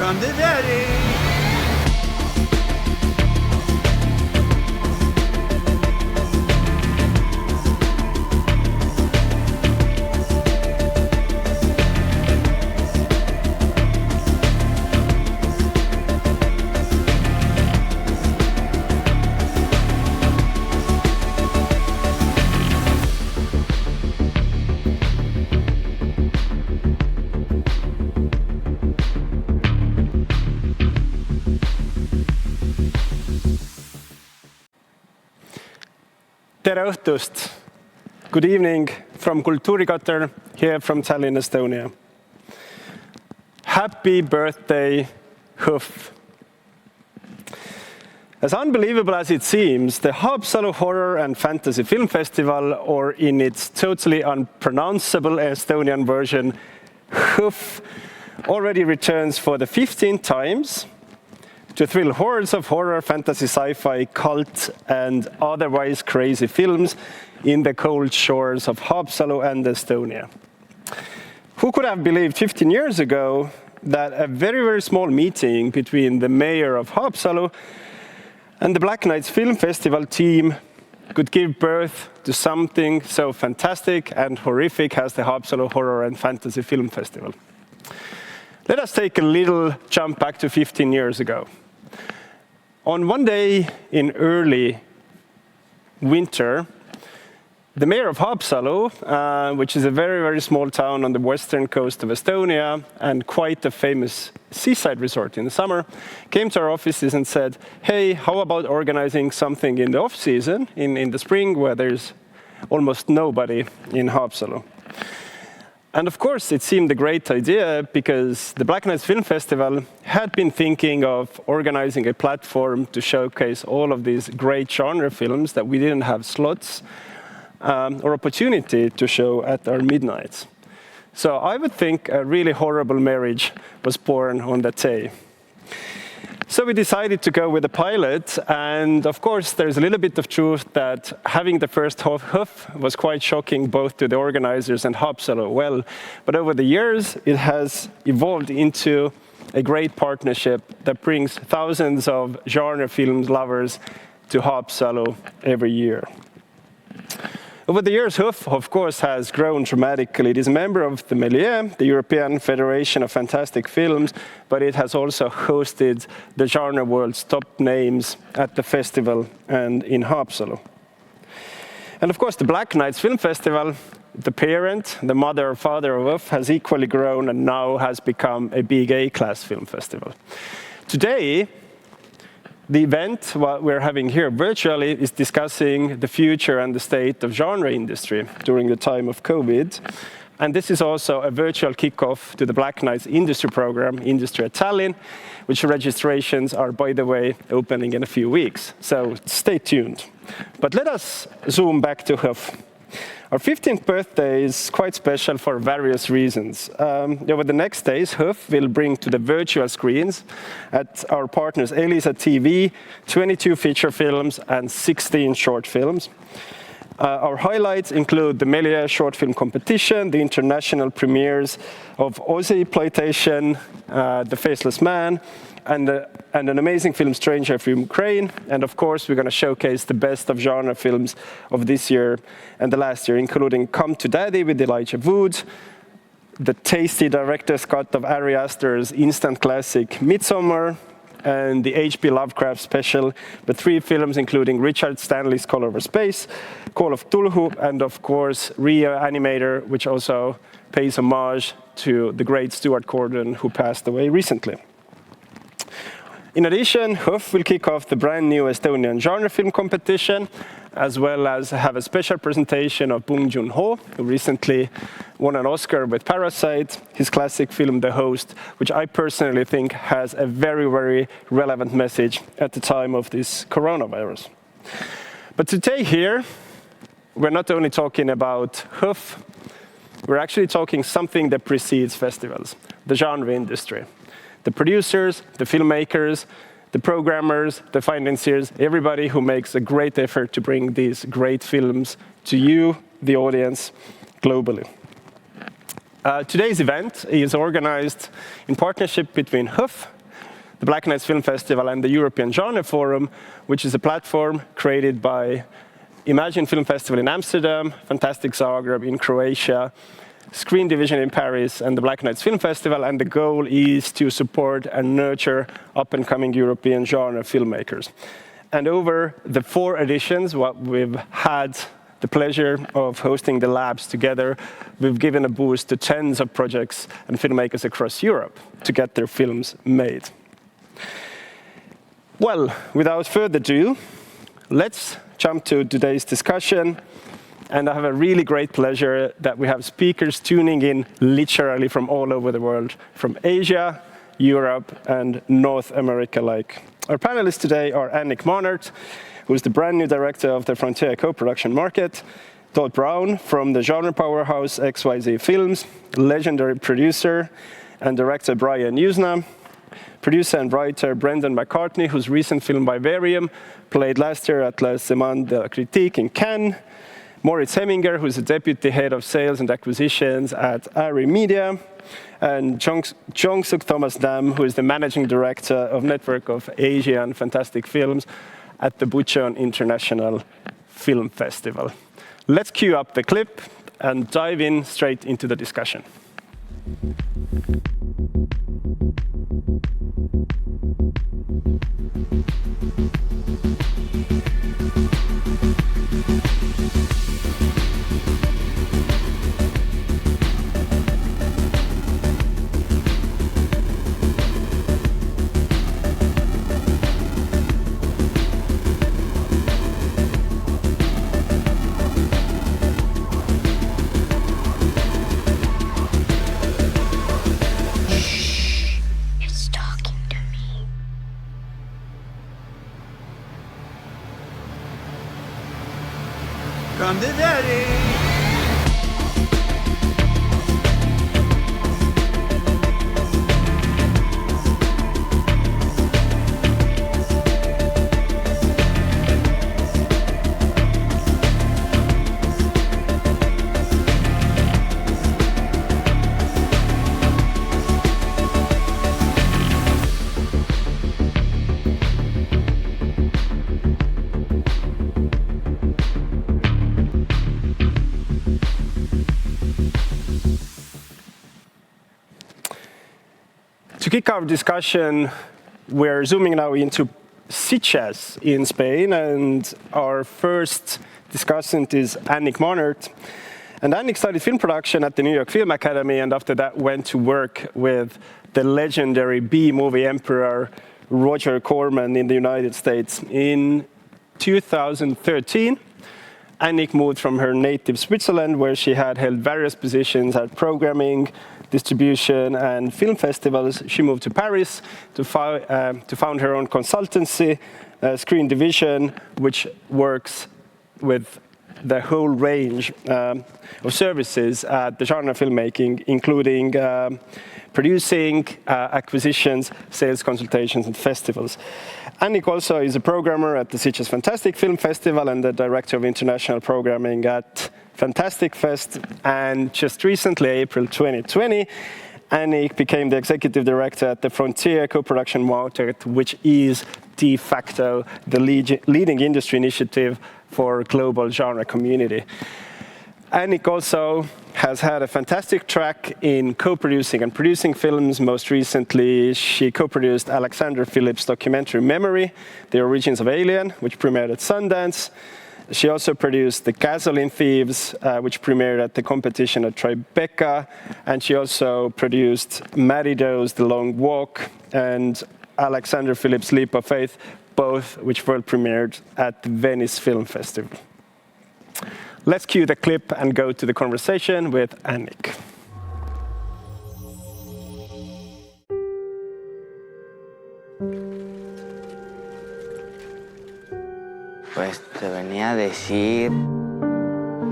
Come to daddy. Tere õhtust! Good evening from Kultuurikotter, here from Tallinn, Estonia. Happy birthday, HOFF! As unbelievable as it seems, the Haapsalu Horror and Fantasy Film Festival, or in its totally unpronounceable Estonian version, HOFF, already returns for the 15th times to thrill hordes of horror, fantasy, sci-fi, cult, and otherwise crazy films in the cold shores of Haapsalu and Estonia. Who could have believed 15 years ago that a very, very small meeting between the mayor of Haapsalu and the Black Nights Film Festival team could give birth to something so fantastic and horrific as the Haapsalu Horror and Fantasy Film Festival. Let us take a little jump back to 15 years ago. On one day in early winter, the mayor of Haapsalu, which is a very, very small town on the western coast of Estonia and quite a famous seaside resort in the summer, came to our offices and said, hey, how about organizing something in the off-season, in the spring, where there's almost nobody in Haapsalu? And of course, it seemed a great idea because the Black Nights Film Festival had been thinking of organizing a platform to showcase all of these great genre films that we didn't have slots or opportunity to show at our midnights. So I would think a really horrible marriage was born on that day. So we decided to go with a pilot, and of course there's a little bit of truth that having the first HOFF was quite shocking both to the organizers and Haapsalu as well. But over the years it has evolved into a great partnership that brings thousands of genre film lovers to Haapsalu every year. Over the years, HOFF, of course, has grown dramatically. It is a member of the MELIE, the European Federation of Fantastic Films, but it has also hosted the genre world's top names at the festival and in Haapsalu. And of course, the Black Nights Film Festival, the parent, the mother or father of HOFF, has equally grown and now has become a big A-class film festival. Today, the event, what we're having here virtually, is discussing the future and the state of genre industry during the time of COVID. And this is also a virtual kickoff to the Black Nights industry program, Industry at Tallinn, which registrations are, by the way, opening in a few weeks. So stay tuned. But let us zoom back to HOFF. Our 15th birthday is quite special for various reasons. Over the next days, HOFF will bring to the virtual screens at our partners Elisa TV 22 feature films and 16 short films. Our highlights include the MELIE short film competition, the international premieres of Aussie Playtation, The Faceless Man, and an amazing film, Stranger from Ukraine. And of course, we're going to showcase the best of genre films of this year and the last year, including Come to Daddy with Elijah Wood, the tasty director's cut of Ari Aster's instant classic Midsommar, and the H.P. Lovecraft special, but 3 films including Richard Stanley's Call Over Space, Call of Cthulhu, and of course Rio Animator, which also pays homage to the great Stuart Gordon, who passed away recently. In addition, HOFF will kick off the brand new Estonian genre film competition, as well as have a special presentation of Bong Joon-ho, who recently won an Oscar with Parasite, his classic film The Host, which I personally think has a very, very relevant message at the time of this coronavirus. But today here, we're not only talking about HOFF, we're actually talking something that precedes festivals, the genre industry. The producers, the filmmakers, the programmers, the financiers, everybody who makes a great effort to bring these great films to you, the audience, globally. Today's event is organized in partnership between HOFF, the Black Nights Film Festival, and the European Genre Forum, which is a platform created by Imagine Film Festival in Amsterdam, Fantastic Zagreb in Croatia, Screen Division in Paris, and the Black Nights Film Festival. And the goal is to support and nurture up-and-coming European genre filmmakers. And over the 4 editions, what we've had the pleasure of hosting the labs together, we've given a boost to tens of projects and filmmakers across Europe to get their films made. Well, without further ado, let's jump to today's discussion. And I have a really great pleasure that we have speakers tuning in literally from all over the world, from Asia, Europe, and North America alike. Our panelists today are Annick Mahnert, who is the brand new director of the Frontier co-production market, Todd Brown from the genre powerhouse XYZ Films, legendary producer and director Brian Usna, producer and writer Brendan McCartney, whose recent film Vivarium played last year at La Semaine de la Critique in Cannes, Moritz Heminger, who's the deputy head of sales and acquisitions at Ari Media, and Jong-Suk Thomas Dam, who is the managing director of Network of Asian Fantastic Films at the Bucheon International Film Festival. Let's cue up the clip and dive in straight into the discussion. Come to daddy. To kick our discussion, we're zooming now into Sitges in Spain, and our first discussant is Annick Mahnert. And Annick studied film production at the New York Film Academy, and after that went to work with the legendary B-movie emperor Roger Corman in the United States. In 2013, Annick moved from her native Switzerland, where she had held various positions at programming, distribution, and film festivals. She moved to Paris to found her own consultancy, Screen Division, which works with the whole range of services at the genre filmmaking, including producing, acquisitions, sales consultations, and festivals. Annick also is a programmer at the Sitges Fantastic Film Festival and the director of international programming at Fantastic Fest. And just recently, April 2020, Annick became the executive director at the Frontier co-production market, which is de facto the leading industry initiative for global genre community. Annick also has had a fantastic track in co-producing and producing films. Most recently, she co-produced Alexander Phillips' documentary Memory, The Origins of Alien, which premiered at Sundance. She also produced The Gasoline Thieves, which premiered at the competition at Tribeca. And she also produced Matty Doe's The Long Walk and Alexander Phillips' Leap of Faith, both which world premiered at the Venice Film Festival. Let's cue the clip and go to the conversation with Annick. Pues te venía a decir,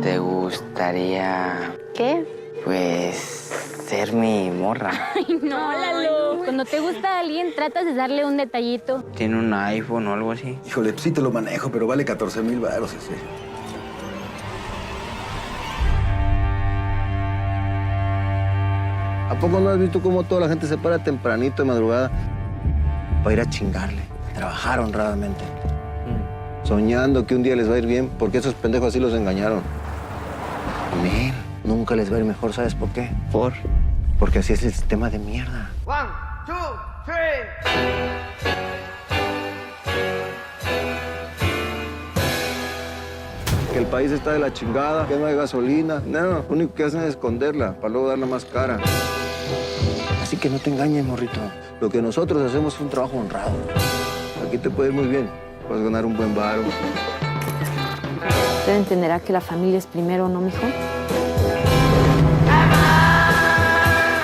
¿te gustaría? ¿Qué? Pues ser mi morra. Ay, no, Lalo. Cuando te gusta alguien, tratas de darle un detallito. ¿Tiene un iPhone o algo así? Híjole, sí te lo manejo, pero vale 14,000 varos ese. ¿A poco no has visto cómo toda la gente se para tempranito de madrugada para ir a chingarle, trabajar honradamente? Soñando que un día les va a ir bien, porque esos pendejos así los engañaron. Nel, nunca les va a ir mejor, ¿sabes por qué? Porque así es el sistema de mierda. 1, 2, 3. Que el país está de la chingada, que no hay gasolina. No, lo único que hacen es esconderla, para luego darla más cara. Así que no te engañes, morrito. Lo que nosotros hacemos es un trabajo honrado. Aquí te puede ir muy bien. Puedes ganar un buen varo. Usted entenderá que la familia es primero, ¿no, mijo?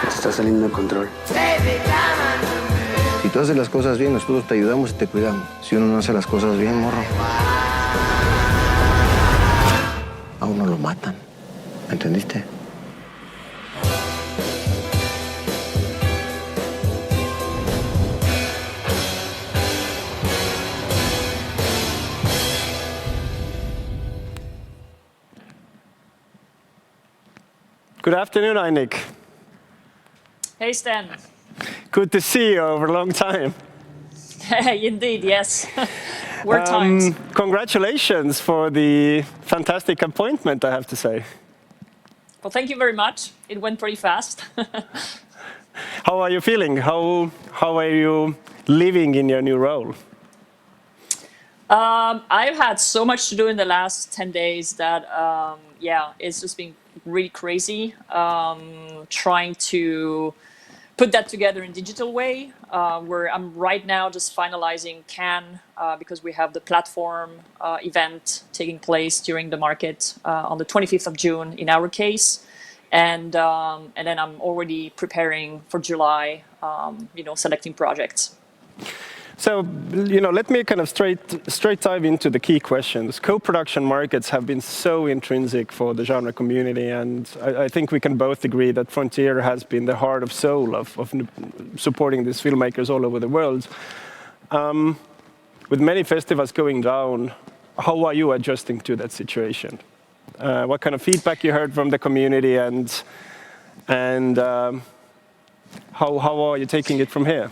Te está saliendo de control. Si tú haces las cosas bien, nosotros te ayudamos y te cuidamos. Si uno no hace las cosas bien, morro, a uno lo matan. ¿Entendiste? Good afternoon, Einik. Hey, Stan. Good to see you over a long time. Indeed, yes. We're timed. Congratulations for the fantastic appointment, I have to say. Well, thank you very much. It went pretty fast. How are you feeling? How are you living in your new role? I've had so much to do in the last 10 days that, it's just been really crazy. Trying to put that together in digital way, where I'm right now just finalizing Cannes, because we have the platform event taking place during the market on the 25th of June in our case. And then I'm already preparing for July, selecting projects. So, let me kind of straight dive into the key questions. Co-production markets have been so intrinsic for the genre community, and I think we can both agree that Frontier has been the heart of soul of supporting these filmmakers all over the world. With many festivals going down, how are you adjusting to that situation? What kind of feedback you heard from the community, and how are you taking it from here?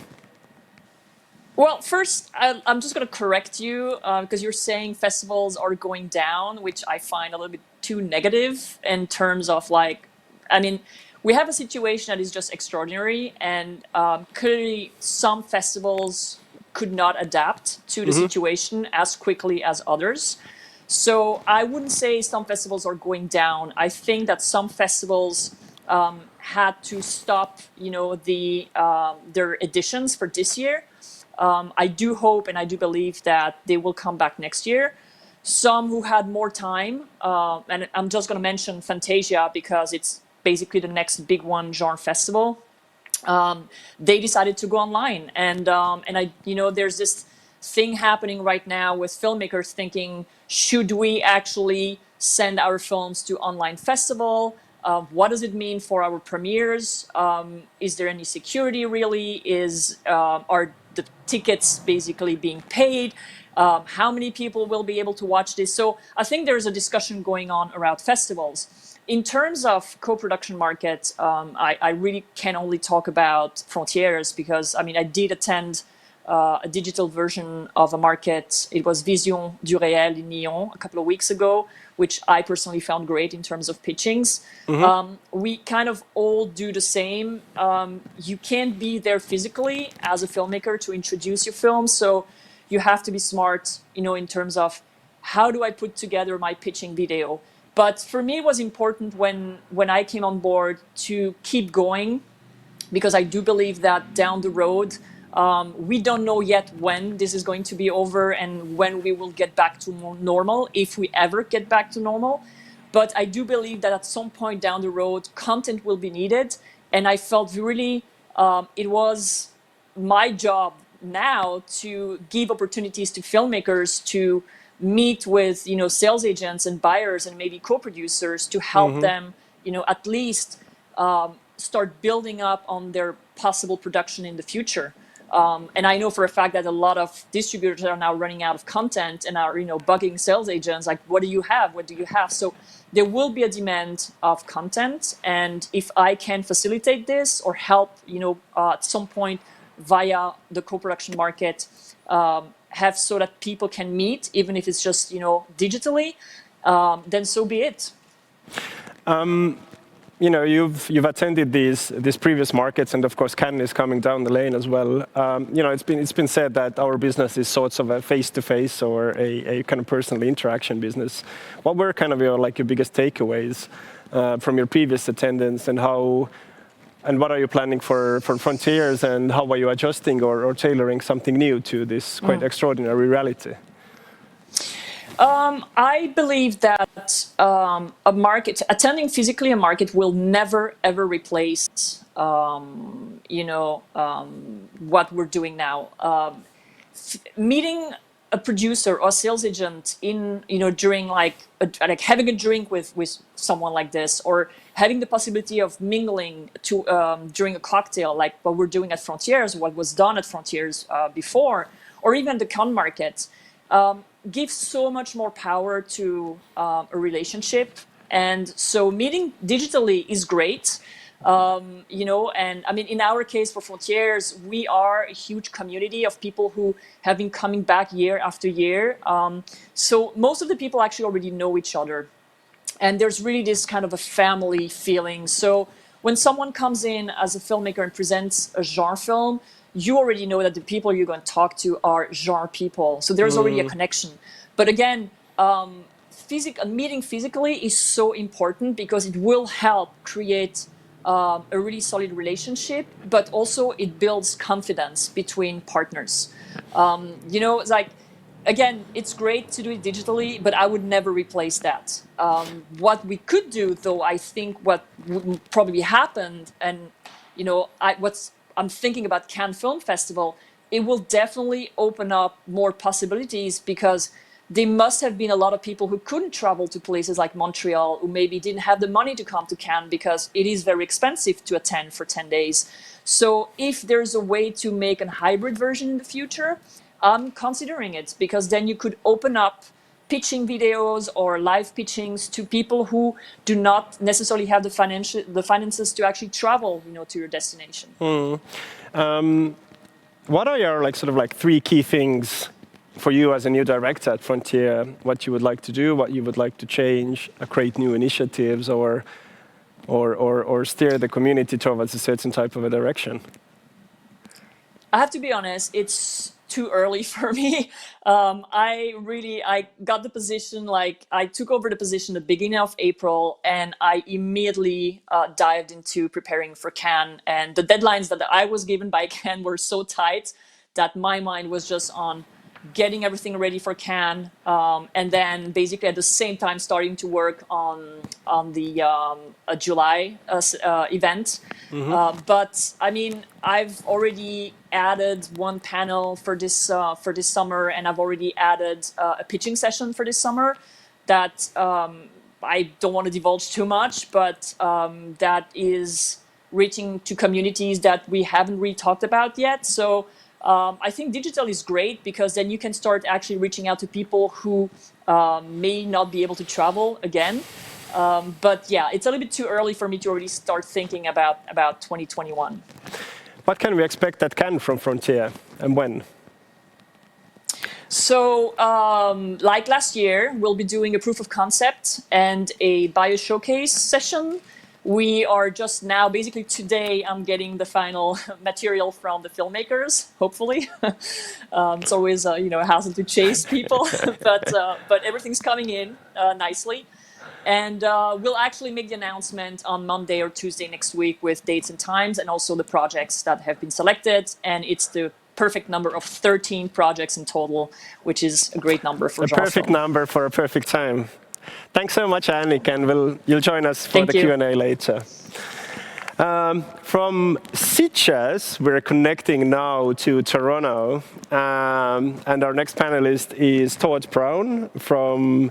Well, first, I'm just going to correct you because you're saying festivals are going down, which I find a little bit too negative in terms of we have a situation that is just extraordinary, and clearly some festivals could not adapt to the situation as quickly as others. So I wouldn't say some festivals are going down. I think that some festivals had to stop, their editions for this year. I do hope and I do believe that they will come back next year. Some who had more time, and I'm just going to mention Fantasia because it's basically the next big one, genre festival. They decided to go online, and there's this thing happening right now with filmmakers thinking, should we actually send our films to online festival? What does it mean for our premieres? Is there any security really? Are the tickets basically being paid? How many people will be able to watch this? So I think there's a discussion going on around festivals. In terms of co-production markets, I really can only talk about Frontiers because, I did attend a digital version of a market. It was Vision du Réel in Lyon a couple of weeks ago, which I personally found great in terms of pitchings. We kind of all do the same. You can't be there physically as a filmmaker to introduce your film, so you have to be smart, in terms of how do I put together my pitching video. But for me, it was important when I came on board to keep going, because I do believe that down the road, we don't know yet when this is going to be over and when we will get back to more normal, if we ever get back to normal. But I do believe that at some point down the road, content will be needed. And I felt really it was my job now to give opportunities to filmmakers to meet with, sales agents and buyers and maybe co-producers to help them, at least start building up on their possible production in the future. And I know for a fact that a lot of distributors are now running out of content and are, bugging sales agents like, what do you have? What do you have? So there will be a demand of content. And if I can facilitate this or help, at some point via the co-production market, have so that people can meet, even if it's just, digitally, then so be it. You've attended these previous markets, and of course Cannes is coming down the lane as well. It's been said that our business is sort of a face-to-face or a kind of personal interaction business. What were kind of your biggest takeaways from your previous attendance, and what are you planning for Frontiers, and how are you adjusting or tailoring something new to this quite extraordinary reality? I believe that attending physically a market will never ever replace, what we're doing now. Meeting a producer or a sales agent during having a drink with someone like this, or having the possibility of mingling during a cocktail, like what we're doing at Frontiers, what was done at Frontiers before, or even the Cannes market. Gives so much more power to a relationship. And so meeting digitally is great. And I mean, in our case for Frontiers, we are a huge community of people who have been coming back year after year. So most of the people actually already know each other. And there's really this kind of a family feeling. So when someone comes in as a filmmaker and presents a genre film, you already know that the people you're going to talk to are genre people. So there's already a connection. But again, meeting physically is so important because it will help create a really solid relationship, but also it builds confidence between partners. It's like, again, it's great to do it digitally, but I would never replace that. What we could do, though, I think what would probably happen, and I'm thinking about Cannes Film Festival, it will definitely open up more possibilities, because there must have been a lot of people who couldn't travel to places like Montreal, who maybe didn't have the money to come to Cannes because it is very expensive to attend for 10 days. So if there's a way to make a hybrid version in the future, I'm considering it, because then you could open up pitching videos or live pitchings to people who do not necessarily have the finances to actually travel, to your destination. What are your three key things for you as a new director at Frontier? What you would like to do, what you would like to change, create new initiatives, or steer the community towards a certain type of a direction? I have to be honest, it's too early for me. I got the position, I took over the position at the beginning of April, and I immediately dived into preparing for Cannes. And the deadlines that I was given by Cannes were so tight that my mind was just on getting everything ready for Cannes, and then basically at the same time starting to work on the July event. But I mean, I've already added one panel for this summer, and I've already added a pitching session for this summer that I don't want to divulge too much, but that is reaching to communities that we haven't really talked about yet. So I think digital is great, because then you can start actually reaching out to people who may not be able to travel again. But yeah, it's a little bit too early for me to already start thinking about 2021. What can we expect at Cannes from Frontier, and when? So, like last year, we'll be doing a proof of concept and a bio showcase session. We are just now, basically today, I'm getting the final material from the filmmakers, hopefully. It's always, a hassle to chase people, but everything's coming in nicely. And we'll actually make the announcement on Monday or Tuesday next week with dates and times, and also the projects that have been selected. And it's the perfect number of 13 projects in total, which is a great number for genre perfect film. number for a perfect time. Thanks so much, Annick, and you'll join us for the Q&A later. From Sitges, we're connecting now to Toronto, and our next panelist is Todd Brown from,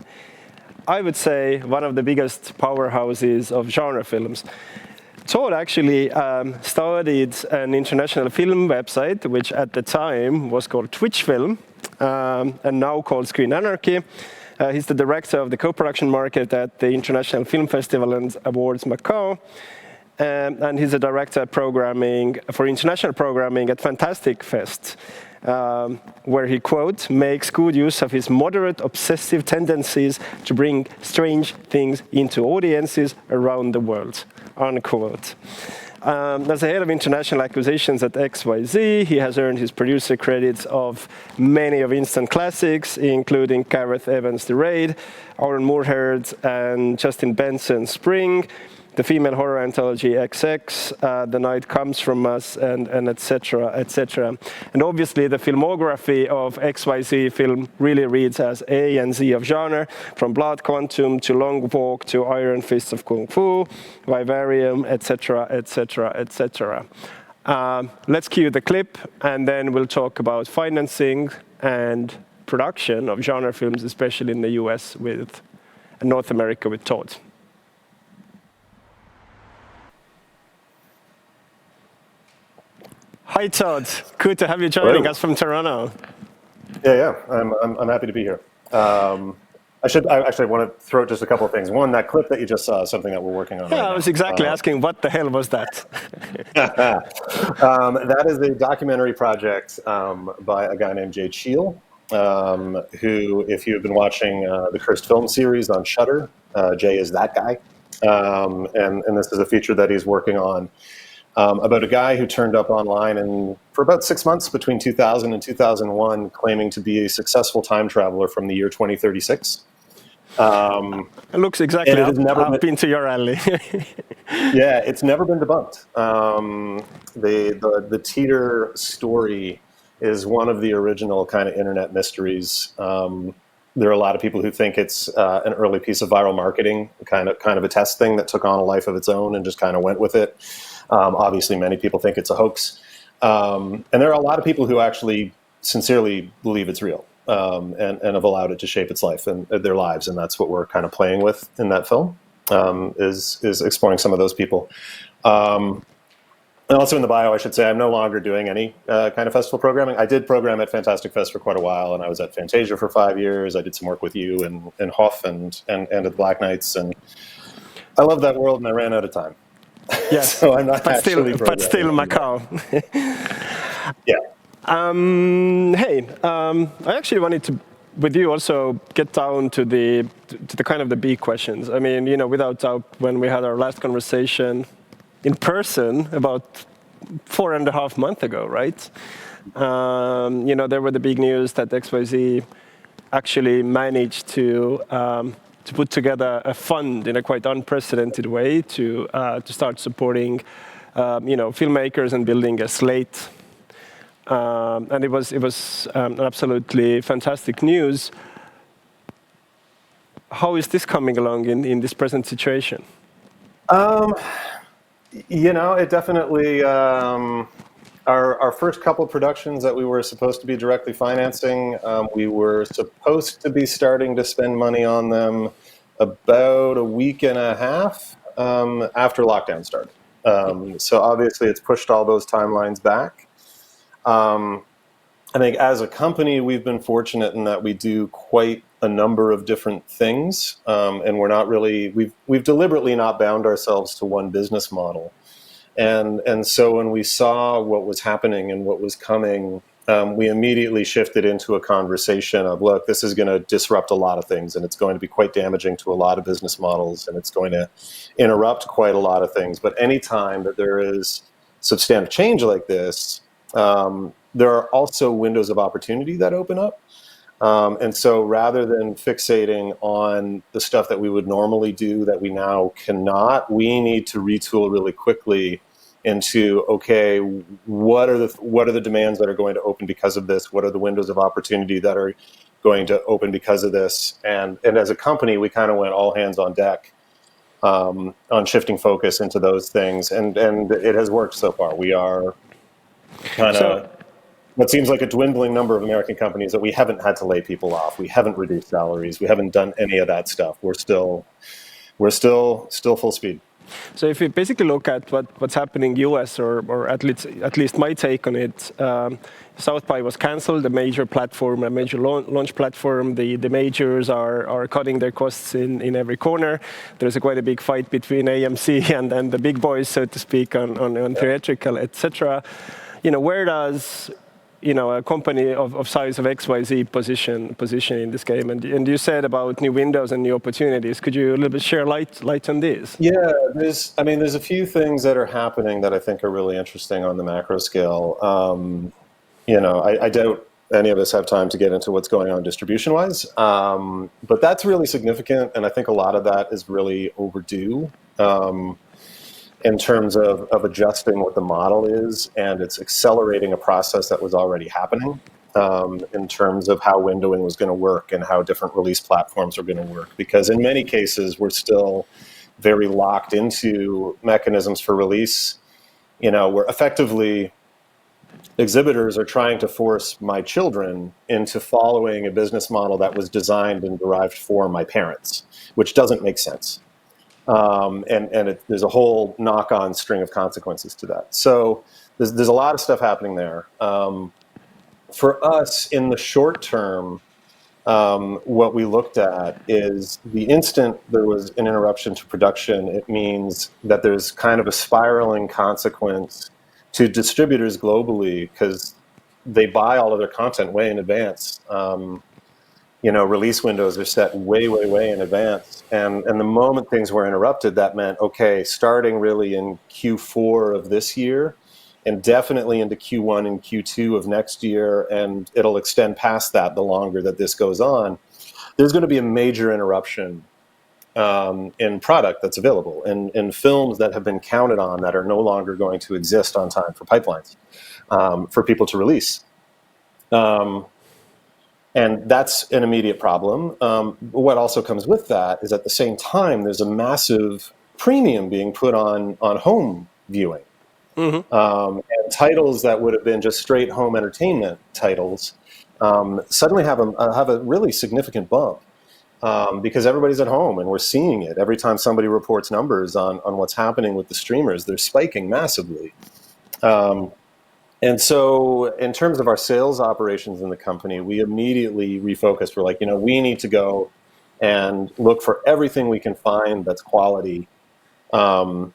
I would say, one of the biggest powerhouses of genre films. Todd actually started an international film website, which at the time was called Twitch Film, and now called Screen Anarchy. He's the director of the co-production market at the International Film Festival and Awards Macau. And he's a director of programming for international programming at Fantastic Fest, where he, quote, makes good use of his moderate obsessive tendencies to bring strange things into audiences around the world, unquote. As the head of international acquisitions at XYZ, he has earned his producer credits of many of instant classics, including Gareth Evans' The Raid, Aaron Moorhead and Justin Benson's Spring, the female horror anthology XX, The Night Comes From Us, and etc., etc. And obviously the filmography of XYZ film really reads as A and Z of genre, from Blood Quantum to Long Walk to Iron Fists of Kung Fu, Vivarium, etc., etc., etc. Let's cue the clip, and then we'll talk about financing and production of genre films, especially in the US with North America with Todd. Hi Todd, good to have you joining us from Toronto. Yeah, I'm happy to be here. I actually want to throw just a couple of things. One, that clip that you just saw is something that we're working on. Yeah, right I was now. exactly asking what the hell was that? That is a documentary project by a guy named Jay Cheel, who, if you've been watching the Cursed Film series on Shudder, Jay is that guy, and this is a feature that he's working on. About a guy who turned up online and for about 6 months between 2000 and 2001, claiming to be a successful time traveler from the year 2036. It looks exactly up into your alley. Yeah, it's never been debunked. The Teeter story is one of the original kind of internet mysteries. There are a lot of people who think it's an early piece of viral marketing, kind of a test thing that took on a life of its own and just kind of went with it. Obviously, many people think it's a hoax. And there are a lot of people who actually sincerely believe it's real and have allowed it to shape its life and their lives. And that's what we're kind of playing with in that film, is exploring some of those people. And also in the bio, I should say, I'm no longer doing any kind of festival programming. I did program at Fantastic Fest for quite a while, and I was at Fantasia for 5 years. I did some work with you and HOFF and at the Black Knights. And I love that world, and I ran out of time. Yes, so I'm not but still Macau. Yeah. Hey, I actually wanted to, with you, also get down to the kind of the big questions. I mean, without doubt, when we had our last conversation in person about 4.5 months ago, right? There were the big news that XYZ actually managed to put together a fund in a quite unprecedented way to start supporting, filmmakers and building a slate. And it was absolutely fantastic news. How is this coming along in this present situation? It definitely, our first couple of productions that we were supposed to be directly financing, we were supposed to be starting to spend money on them about a week and a half after lockdown started. So obviously it's pushed all those timelines back. I think as a company, we've been fortunate in that we do quite a number of different things, and we're not really, we've deliberately not bound ourselves to one business model. And so when we saw what was happening and what was coming, we immediately shifted into a conversation of, look, this is going to disrupt a lot of things, and it's going to be quite damaging to a lot of business models, and it's going to interrupt quite a lot of things. But anytime that there is substantive change like this, there are also windows of opportunity that open up. And so rather than fixating on the stuff that we would normally do that we now cannot, we need to retool really quickly into, okay, what are the demands that are going to open because of this? What are the windows of opportunity that are going to open because of this? And as a company, we kind of went all hands on deck on shifting focus into those things. And it has worked so far. We are kind of what seems like a dwindling number of American companies that we haven't had to lay people off. We haven't reduced salaries. We haven't done any of that stuff. We're still full speed. So if you basically look at what's happening in US, or at least my take on it, South by was cancelled, a major platform, a major launch platform. The majors are cutting their costs in every corner. There's quite a big fight between AMC and the big boys, so to speak, on theatrical, etc. Where does a company of size of XYZ position in this game? And you said about new windows and new opportunities. Could you a little bit share light on this? Yeah, there's a few things that are happening that I think are really interesting on the macro scale. I doubt any of us have time to get into what's going on distribution-wise, but that's really significant, and I think a lot of that is really overdue. In terms of adjusting what the model is, and it's accelerating a process that was already happening in terms of how windowing was going to work and how different release platforms are going to work. Because in many cases, we're still very locked into mechanisms for release, where effectively exhibitors are trying to force my children into following a business model that was designed and derived for my parents, which doesn't make sense. There's a whole knock-on string of consequences to that. So there's a lot of stuff happening there. For us, in the short term, what we looked at is the instant there was an interruption to production, it means that there's kind of a spiraling consequence to distributors globally, because they buy all of their content way in advance. Release windows are set way, way, way in advance. And the moment things were interrupted, that meant, okay, starting really in Q4 of this year, and definitely into Q1 and Q2 of next year, and it'll extend past that the longer that this goes on, there's going to be a major interruption in product that's available, in films that have been counted on that are no longer going to exist on time for pipelines, for people to release. And that's an immediate problem. What also comes with that is at the same time, there's a massive premium being put on home viewing. Mm-hmm. And titles that would have been just straight home entertainment titles suddenly have a really significant bump because everybody's at home and we're seeing it. Every time somebody reports numbers on what's happening with the streamers, they're spiking massively. And so in terms of our sales operations in the company, we immediately refocused. We're like, we need to go and look for everything we can find that's quality, that's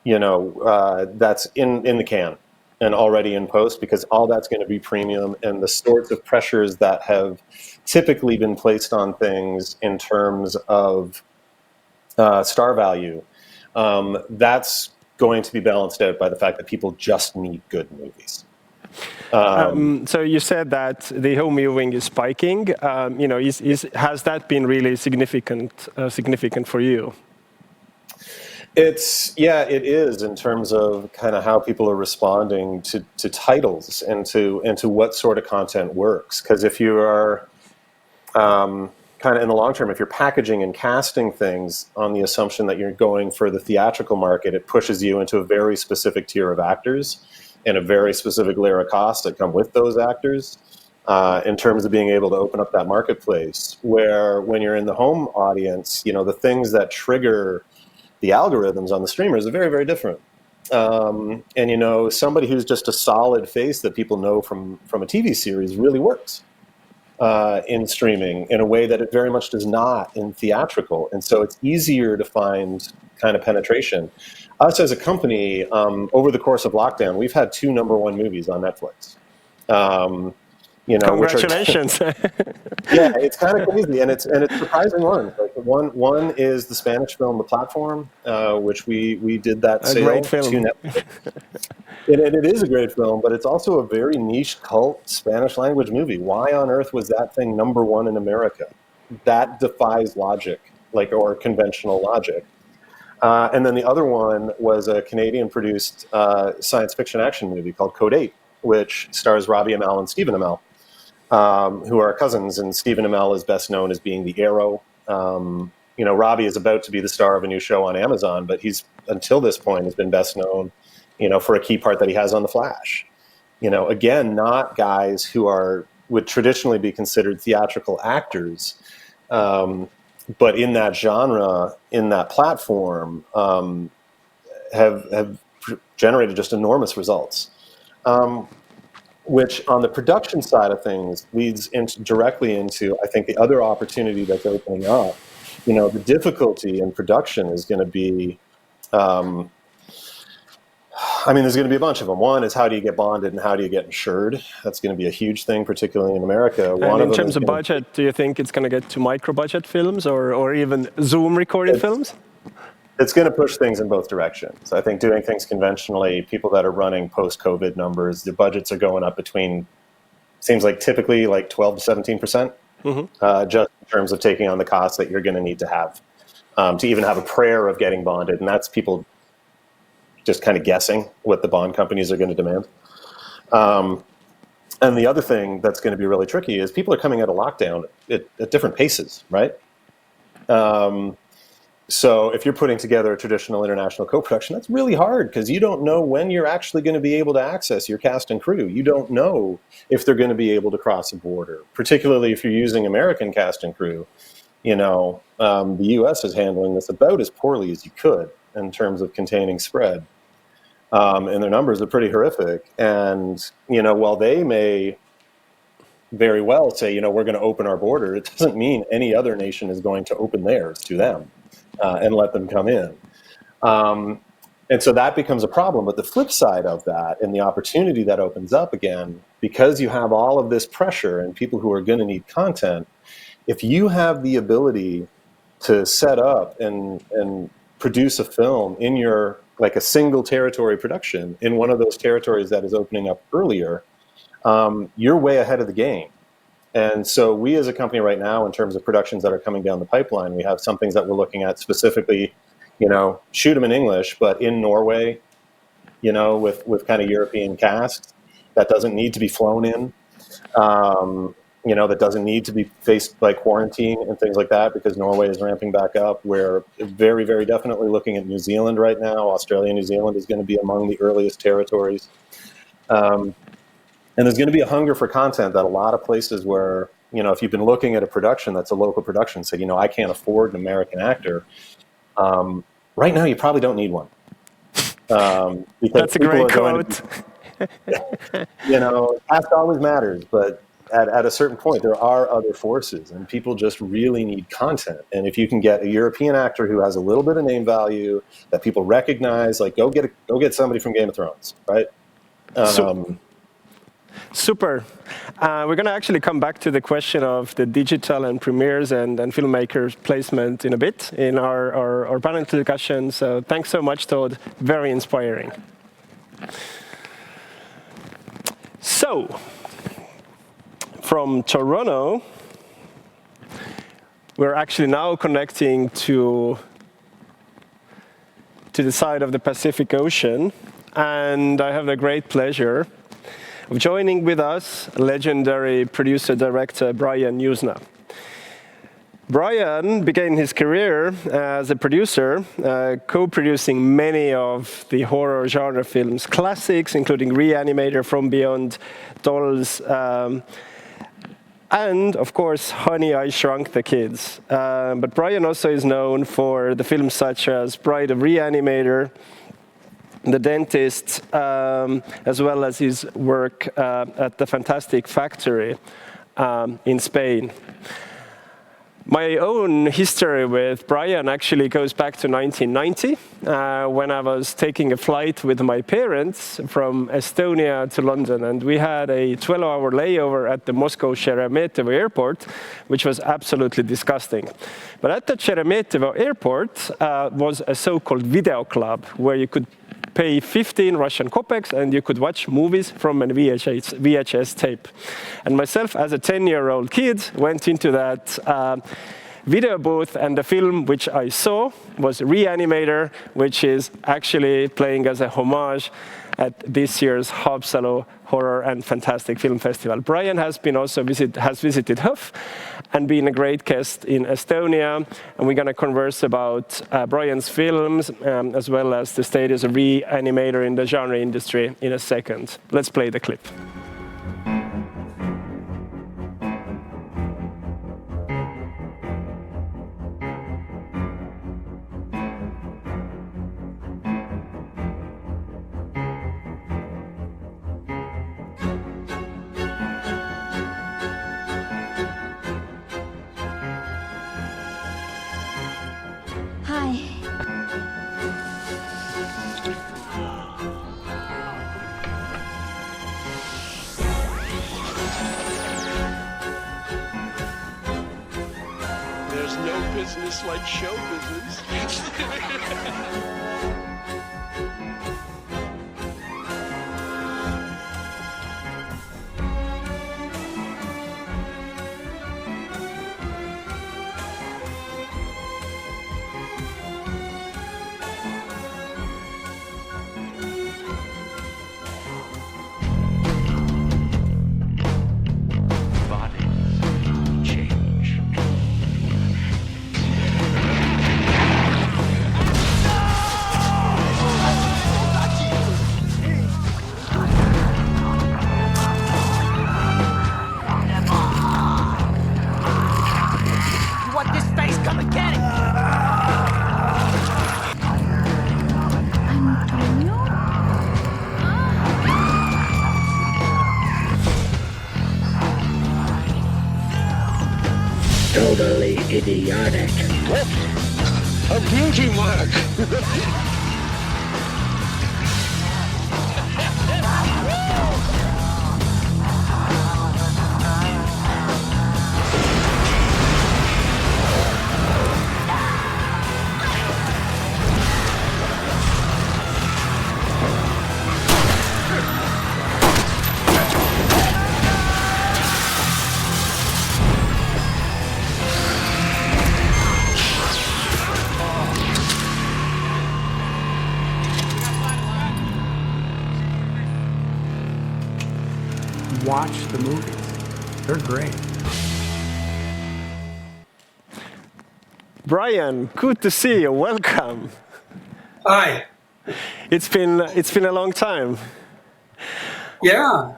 in the can and already in post, because all that's going to be premium. And the sorts of pressures that have typically been placed on things in terms of star value, that's going to be balanced out by the fact that people just need good movies. So you said that the home viewing is spiking. Has that been really significant for you? It is in terms of kind of how people are responding to titles and to what sort of content works. Because if you are kind of in the long term, if you're packaging and casting things on the assumption that you're going for the theatrical market, it pushes you into a very specific tier of actors and a very specific layer of costs that come with those actors in terms of being able to open up that marketplace. Where when you're in the home audience, the things that trigger the algorithms on the streamers are very, very different. And somebody who's just a solid face that people know from a TV series really works in streaming in a way that it very much does not in theatrical. And so it's easier to find kind of penetration. Us as a company, over the course of lockdown, we've had 2 #1 movies on Netflix. Congratulations! Yeah, it's kind of crazy, and it's surprising ones. Like one is the Spanish film The Platform, which we did that sale. A great film. To Netflix. And it is a great film, but it's also a very niche cult Spanish language movie. Why on earth was that thing #1 in America? That defies logic, or conventional logic. And then the other one was a Canadian-produced science fiction action movie called Code 8, which stars Robbie Amell and Stephen Amell, who are cousins. And Stephen Amell is best known as being the Arrow. Robbie is about to be the star of a new show on Amazon, but he's, until this point, has been best known, for a key part that he has on The Flash. Again, not guys who would traditionally be considered theatrical actors, but in that genre, in that platform, have generated just enormous results. Which on the production side of things leads directly into, I think, the other opportunity that's opening up. The difficulty in production is going to be, there's going to be a bunch of them. One is, how do you get bonded and how do you get insured? That's going to be a huge thing, particularly in America. And in terms of budget, do you think it's going to get to micro-budget films or even Zoom-recorded films? It's going to push things in both directions. I think doing things conventionally, people that are running post-COVID numbers, their budgets are going up between, seems like typically like 12 to 17%, just in terms of taking on the costs that you're going to need to have to even have a prayer of getting bonded. And that's people just kind of guessing what the bond companies are going to demand. And the other thing that's going to be really tricky is people are coming out of lockdown at different paces, right? So if you're putting together a traditional international co-production, that's really hard because you don't know when you're actually going to be able to access your cast and crew. You don't know if they're going to be able to cross a border, particularly if you're using American cast and crew. The U.S. is handling this about as poorly as you could in terms of containing spread. And their numbers are pretty horrific. And, while they may very well say, we're going to open our border, it doesn't mean any other nation is going to open theirs to them. And let them come in. And so that becomes a problem. But the flip side of that and the opportunity that opens up again, because you have all of this pressure and people who are going to need content, if you have the ability to set up and produce a film in your, like a single territory production in one of those territories that is opening up earlier, you're way ahead of the game. And so we as a company right now, in terms of productions that are coming down the pipeline, we have some things that we're looking at specifically, shoot them in English, but in Norway, with kind of European cast that doesn't need to be flown in, that doesn't need to be faced by quarantine and things like that, because Norway is ramping back up. We're very, very definitely looking at New Zealand right now. Australia, New Zealand is going to be among the earliest territories. And there's going to be a hunger for content that a lot of places where, if you've been looking at a production that's a local production, say, I can't afford an American actor. Right now, you probably don't need one. That's a great quote. Cast always matters, but at a certain point, there are other forces, and people just really need content. And if you can get a European actor who has a little bit of name value that people recognize, like go get somebody from Game of Thrones, right? Super. We're going to actually come back to the question of the digital and premieres and filmmakers placement in a bit in our panel discussion. So thanks so much, Todd. Very inspiring. So, from Toronto, we're actually now connecting to the side of the Pacific Ocean. And I have the great pleasure of joining with us legendary producer-director Brian Usna. Brian began his career as a producer, co-producing many of the horror genre films classics, including Reanimator, From Beyond, Dolls, and, of course, Honey, I Shrunk the Kids. But Brian also is known for the films such as Bride of Reanimator, The Dentist, as well as his work at the Fantastic Factory in Spain. My own history with Brian actually goes back to 1990, when I was taking a flight with my parents from Estonia to London, and we had a 12-hour layover at the Moscow Sheremetyevo airport, which was absolutely disgusting. But at the Sheremetyevo airport was a so-called video club, where you could pay 15 Russian kopecks and you could watch movies from a VHS tape. And myself, as a 10-year-old kid, went into that video booth, and the film which I saw was Reanimator, which is actually playing as a homage at this year's HOFF Horror and Fantastic Film Festival. Brian has visited HOFF and been a great guest in Estonia, and we're going to converse about Brian's films as well as the status of Reanimator in the genre industry in a second. Let's play the clip. business like show business. Totally idiotic. What? A beauty mark. Watch the movies. They're great. Brian, good to see you. Welcome. Hi. It's been a long time. Yeah.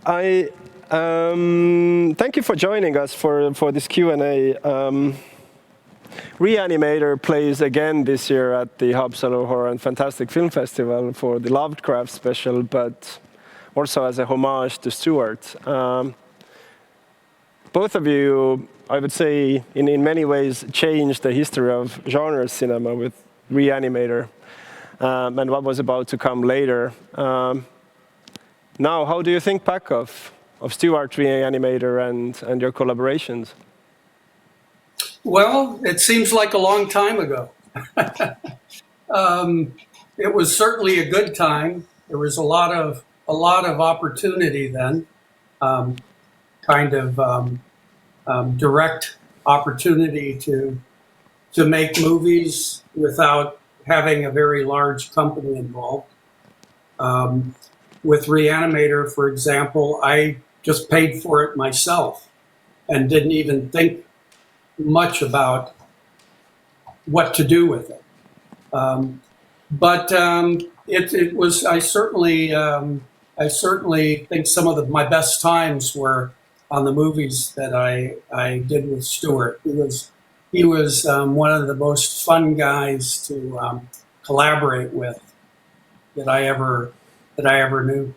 I thank you for joining us for this Q&A. Reanimator plays again this year at the HOFF Horror and Fantastic Film Festival for the Lovecraft special, but also as a homage to Stuart. Both of you, I would say, in many ways, changed the history of genre cinema with Reanimator and what was about to come later. Now, how do you think back of Stuart Reanimator and your collaborations? Well, it seems like a long time ago. It was certainly a good time. There was a lot of opportunity then, direct opportunity to make movies without having a very large company involved. With Reanimator, for example, I just paid for it myself and didn't even think much about what to do with it. But it was, I certainly think some of my best times were on the movies that I did with Stuart. He was one of the most fun guys to collaborate with that I ever knew.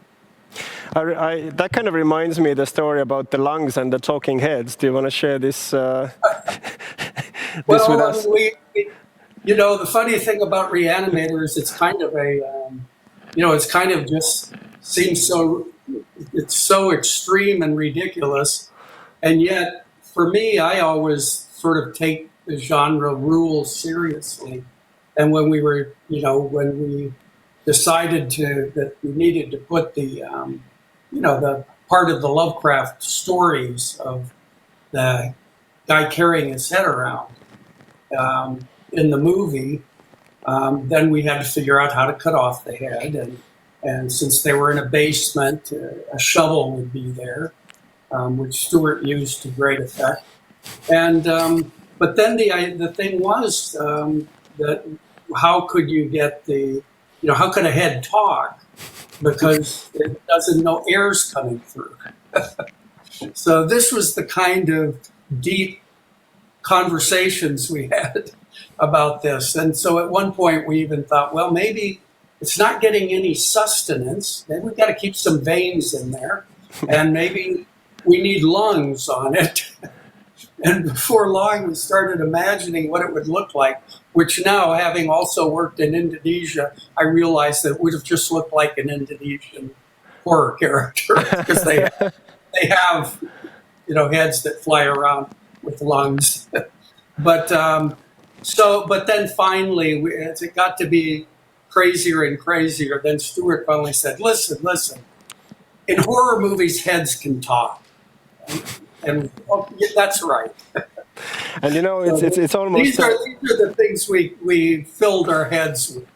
That kind of reminds me of the story about the lungs and the talking heads. Do you want to share this, this with us? The funny thing about Reanimator is it's kind of just seems it's so extreme and ridiculous. And yet, for me, I always sort of take the genre rules seriously. And when we decided that we needed to put the part of the Lovecraft stories of the guy carrying his head around in the movie, then we had to figure out how to cut off the head. And since they were in a basement, a shovel would be there, which Stuart used to great effect. And but then the thing was that how could you get how could a head talk? Because it doesn't know air's coming through. So this was the kind of deep conversations we had about this. And so at one point we even thought, well, maybe it's not getting any sustenance. Maybe we've got to keep some veins in there. And maybe we need lungs on it. And before long, we started imagining what it would look like, which now, having also worked in Indonesia, I realized that it would have just looked like an Indonesian horror character because they have, heads that fly around with lungs. But but then finally, it got to be crazier and crazier. Then Stuart finally said, listen, in horror movies, heads can talk. And yeah, that's right. And it's almost... These are the things we filled our heads with,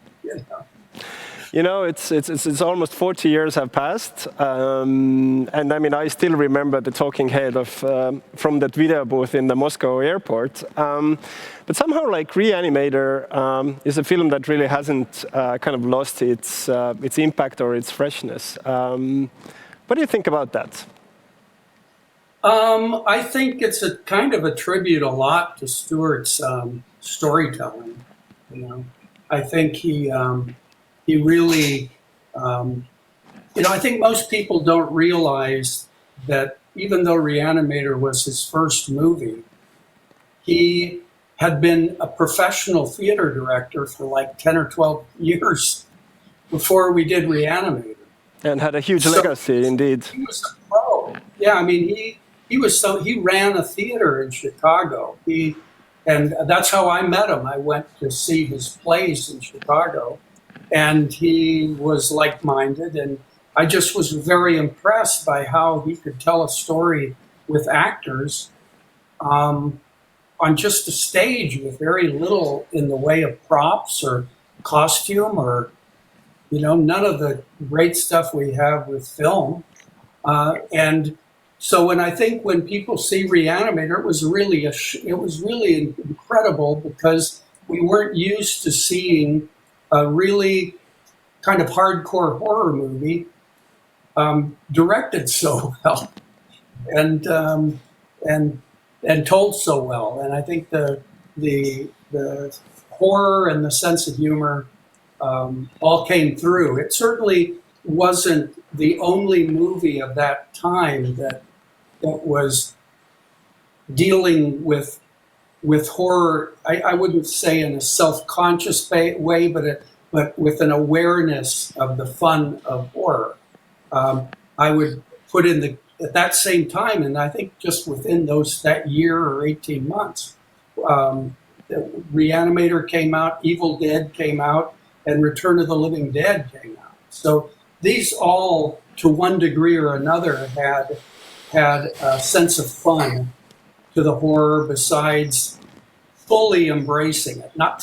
it's almost 40 years have passed, and I mean I still remember the talking head of from that video booth in the Moscow airport. But somehow, like Reanimator is a film that really hasn't kind of lost its impact or its freshness. What do you think about that? I think it's a kind of a tribute a lot to Stuart's storytelling. I think he really, I think most people don't realize that even though Reanimator was his first movie, he had been a professional theater director for like 10 or 12 years before we did Reanimator. And had a huge legacy, indeed. He was a pro. Yeah, I mean, he ran a theater in Chicago. And that's how I met him. I went to see his plays in Chicago. And he was like-minded, and I just was very impressed by how he could tell a story with actors on just a stage with very little in the way of props or costume or, none of the great stuff we have with film. And so when people see Reanimator, it was really incredible because we weren't used to seeing a really kind of hardcore horror movie directed so well and told so well. And I think the horror and the sense of humor all came through. It certainly wasn't the only movie of that time that was dealing with horror. I wouldn't say in a self-conscious way, but with an awareness of the fun of horror. I would put at that same time, and I think just within that year or 18 months, Reanimator came out, Evil Dead came out, and Return of the Living Dead came out. So these all, to one degree or another, had a sense of fun to the horror besides fully embracing it, not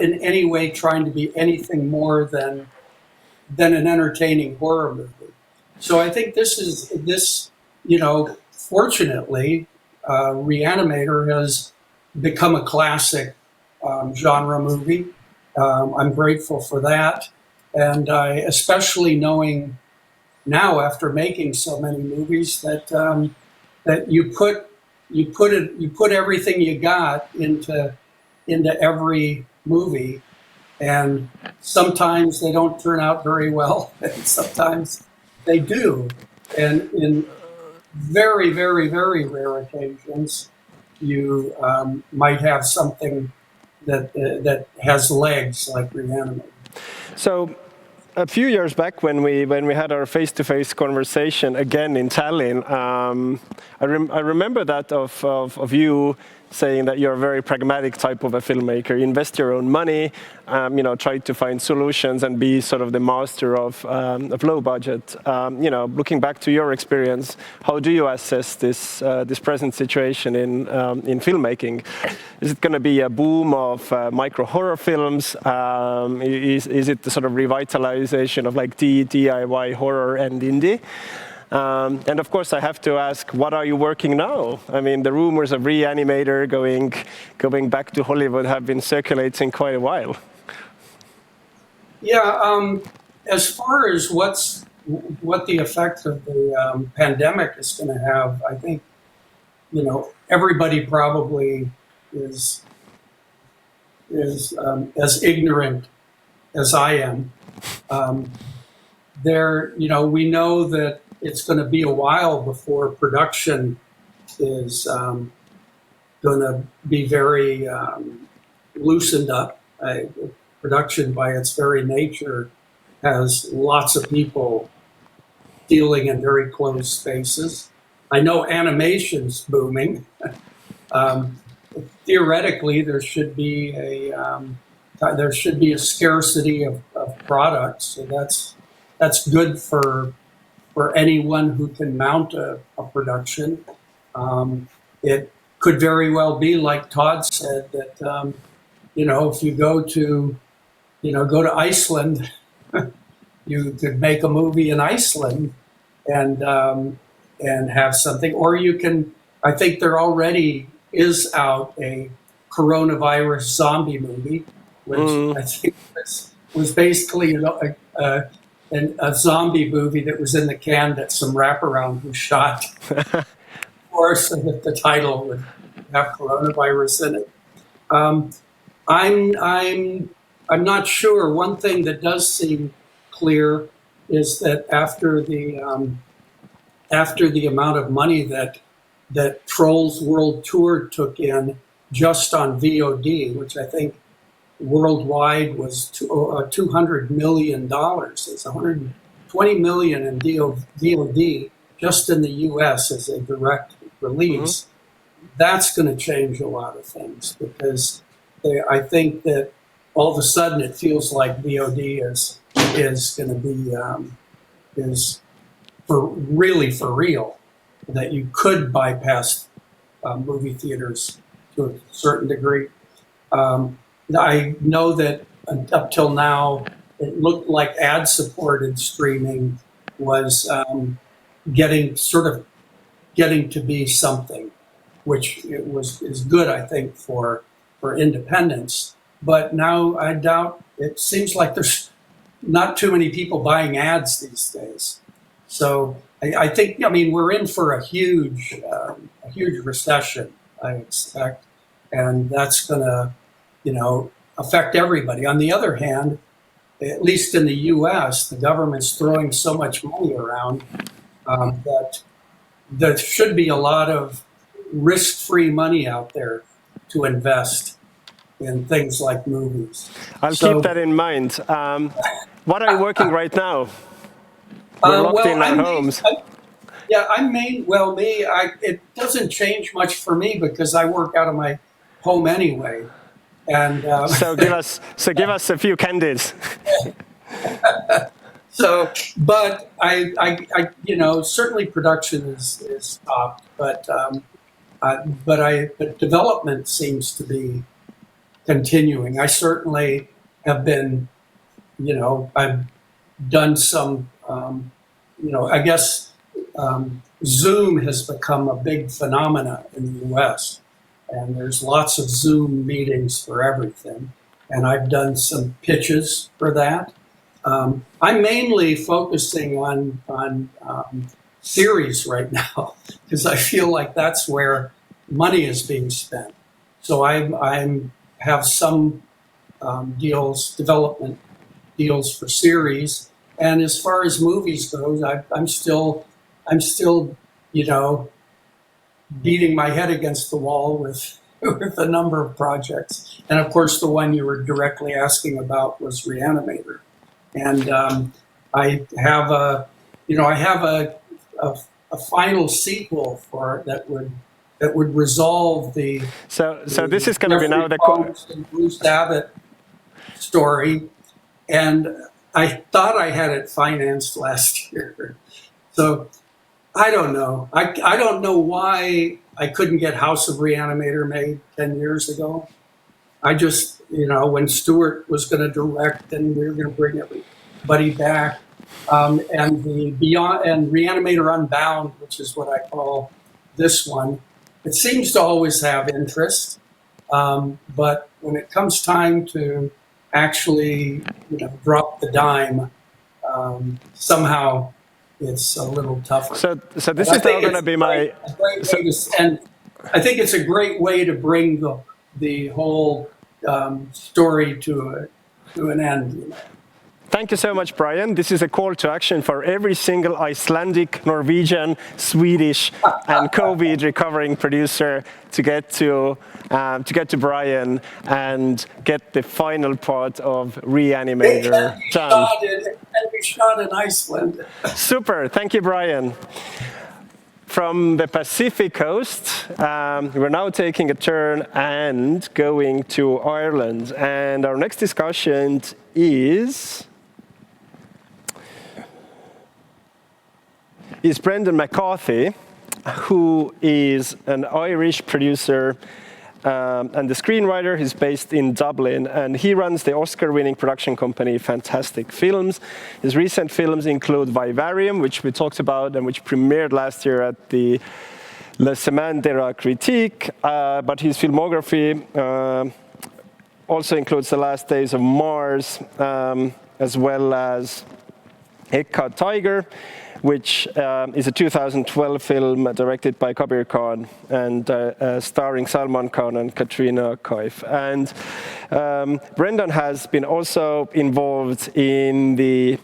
in any way trying to be anything more than an entertaining horror movie. So I think fortunately, Reanimator has become a classic genre movie. I'm grateful for that. And I, especially knowing now after making so many movies that you put everything you got into every movie, and sometimes they don't turn out very well, and sometimes they do. And in very, very, very rare occasions, you might have something that has legs, like Reanimator. So, a few years back, when we had our face-to-face conversation again in Tallinn, I remember that of you saying that you're a very pragmatic type of a filmmaker. You invest your own money, try to find solutions and be sort of the master of low budget. Looking back to your experience, how do you assess this present situation in filmmaking? Is it going to be a boom of micro horror films? Is it the sort of revitalization of like DIY horror and indie? And of course, I have to ask, what are you working now? I mean, the rumors of Reanimator going back to Hollywood have been circulating quite a while. Yeah, as far as what the effect of the pandemic is going to have, I think, everybody probably is as ignorant as I am. We know that it's going to be a while before production is going to be very loosened up. Production, by its very nature, has lots of people dealing in very closed spaces. I know animation's booming, Theoretically, there should be a scarcity of products, so that's good for anyone who can mount a production. It could very well be, like Todd said, that if you go to Iceland, you could make a movie in Iceland and have something, or you can. I think there already is out a coronavirus zombie movie, which I think was basically a zombie movie that was in the can that some wraparound was shot for, so that the title would have coronavirus in it. I'm not sure. One thing that does seem clear is that after the amount of money that Trolls World Tour took in just on VOD, which I think worldwide was $200 million. It's $120 million in VOD just in the U.S. as a direct release. That's going to change a lot of things, because I think that all of a sudden it feels like VOD is going to be is for real, that you could bypass movie theaters to a certain degree. I know that up till now, it looked like ad-supported streaming was getting to be something, which is good, I think, for independents. But now I doubt. It seems like there's not too many people buying ads these days. So I think, we're in for a huge recession, I expect, and that's going to, affect everybody. On the other hand, at least in the U.S., the government's throwing so much money around that there should be a lot of risk-free money out there to invest in things like movies. I'll keep that in mind. What are you working right now? We're locked in our homes. It doesn't change much for me because I work out of my home anyway. And so give us a few candies. But I certainly production is stopped, but development seems to be continuing. I certainly have been, I've done some, I guess Zoom has become a big phenomena in the U.S. And there's lots of Zoom meetings for everything. And I've done some pitches for that. I'm mainly focusing on series right now because I feel like that's where money is being spent. So I have some development deals for series. And as far as movies goes, I'm still beating my head against the wall with a number of projects. And of course, the one you were directly asking about was Reanimator. And I have a final sequel for that would resolve the so this is going to be now the Bruce Abbott story, and I thought I had it financed last year. So I don't know. I don't know why I couldn't get House of Reanimator made 10 years ago. I just, when Stewart was going to direct and we were going to bring everybody back, and the Beyond and Reanimator Unbound, which is what I call this one, it seems to always have interest. But when it comes time to actually, drop the dime, somehow it's a little tougher. So this is now going to be my. I think it's a great way to bring the whole story to an end. Thank you so much, Brian. This is a call to action for every single Icelandic, Norwegian, Swedish, and COVID recovering producer to get to Brian and get the final part of Reanimator done. And we shot in Iceland. Super. Thank you, Brian. From the Pacific coast, we're now taking a turn and going to Ireland. And our next discussion is Brendan McCarthy, who is an Irish producer and the screenwriter. He's based in Dublin, and he runs the Oscar-winning production company Fantastic Films. His recent films include Vivarium, which we talked about and which premiered last year at the La Semaine de la Critique, but his filmography also includes The Last Days of Mars, as well as Eckhart Tiger, which is a 2012 film directed by Kabir Khan and starring Salman Khan and Katrina Kaif. And Brendan has been also involved in the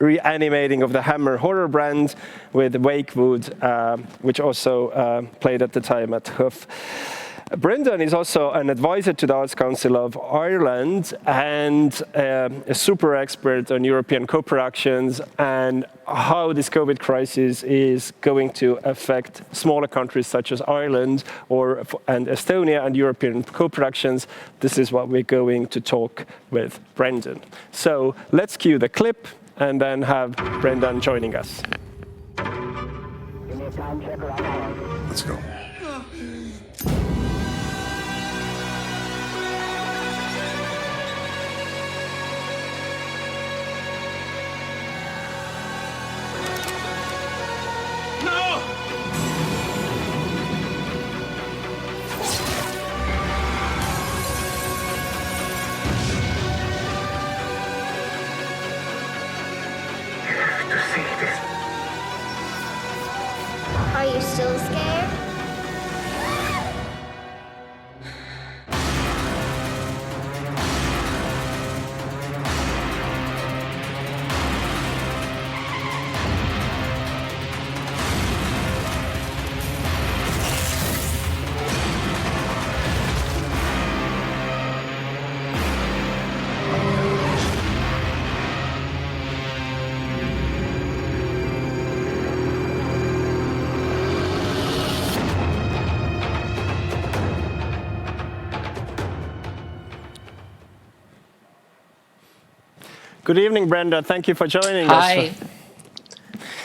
reanimating of the Hammer horror brand with Wakewood, which also played at the time at HOFF. Brendan is also an advisor to the Arts Council of Ireland and a super expert on European co-productions and how this COVID crisis is going to affect smaller countries such as Ireland and Estonia and European co-productions. This is what we're going to talk with Brendan. So let's cue the clip and then have Brendan joining us. Let's go. Are you still scared? Good evening, Brenda. Thank you for joining us. Hi.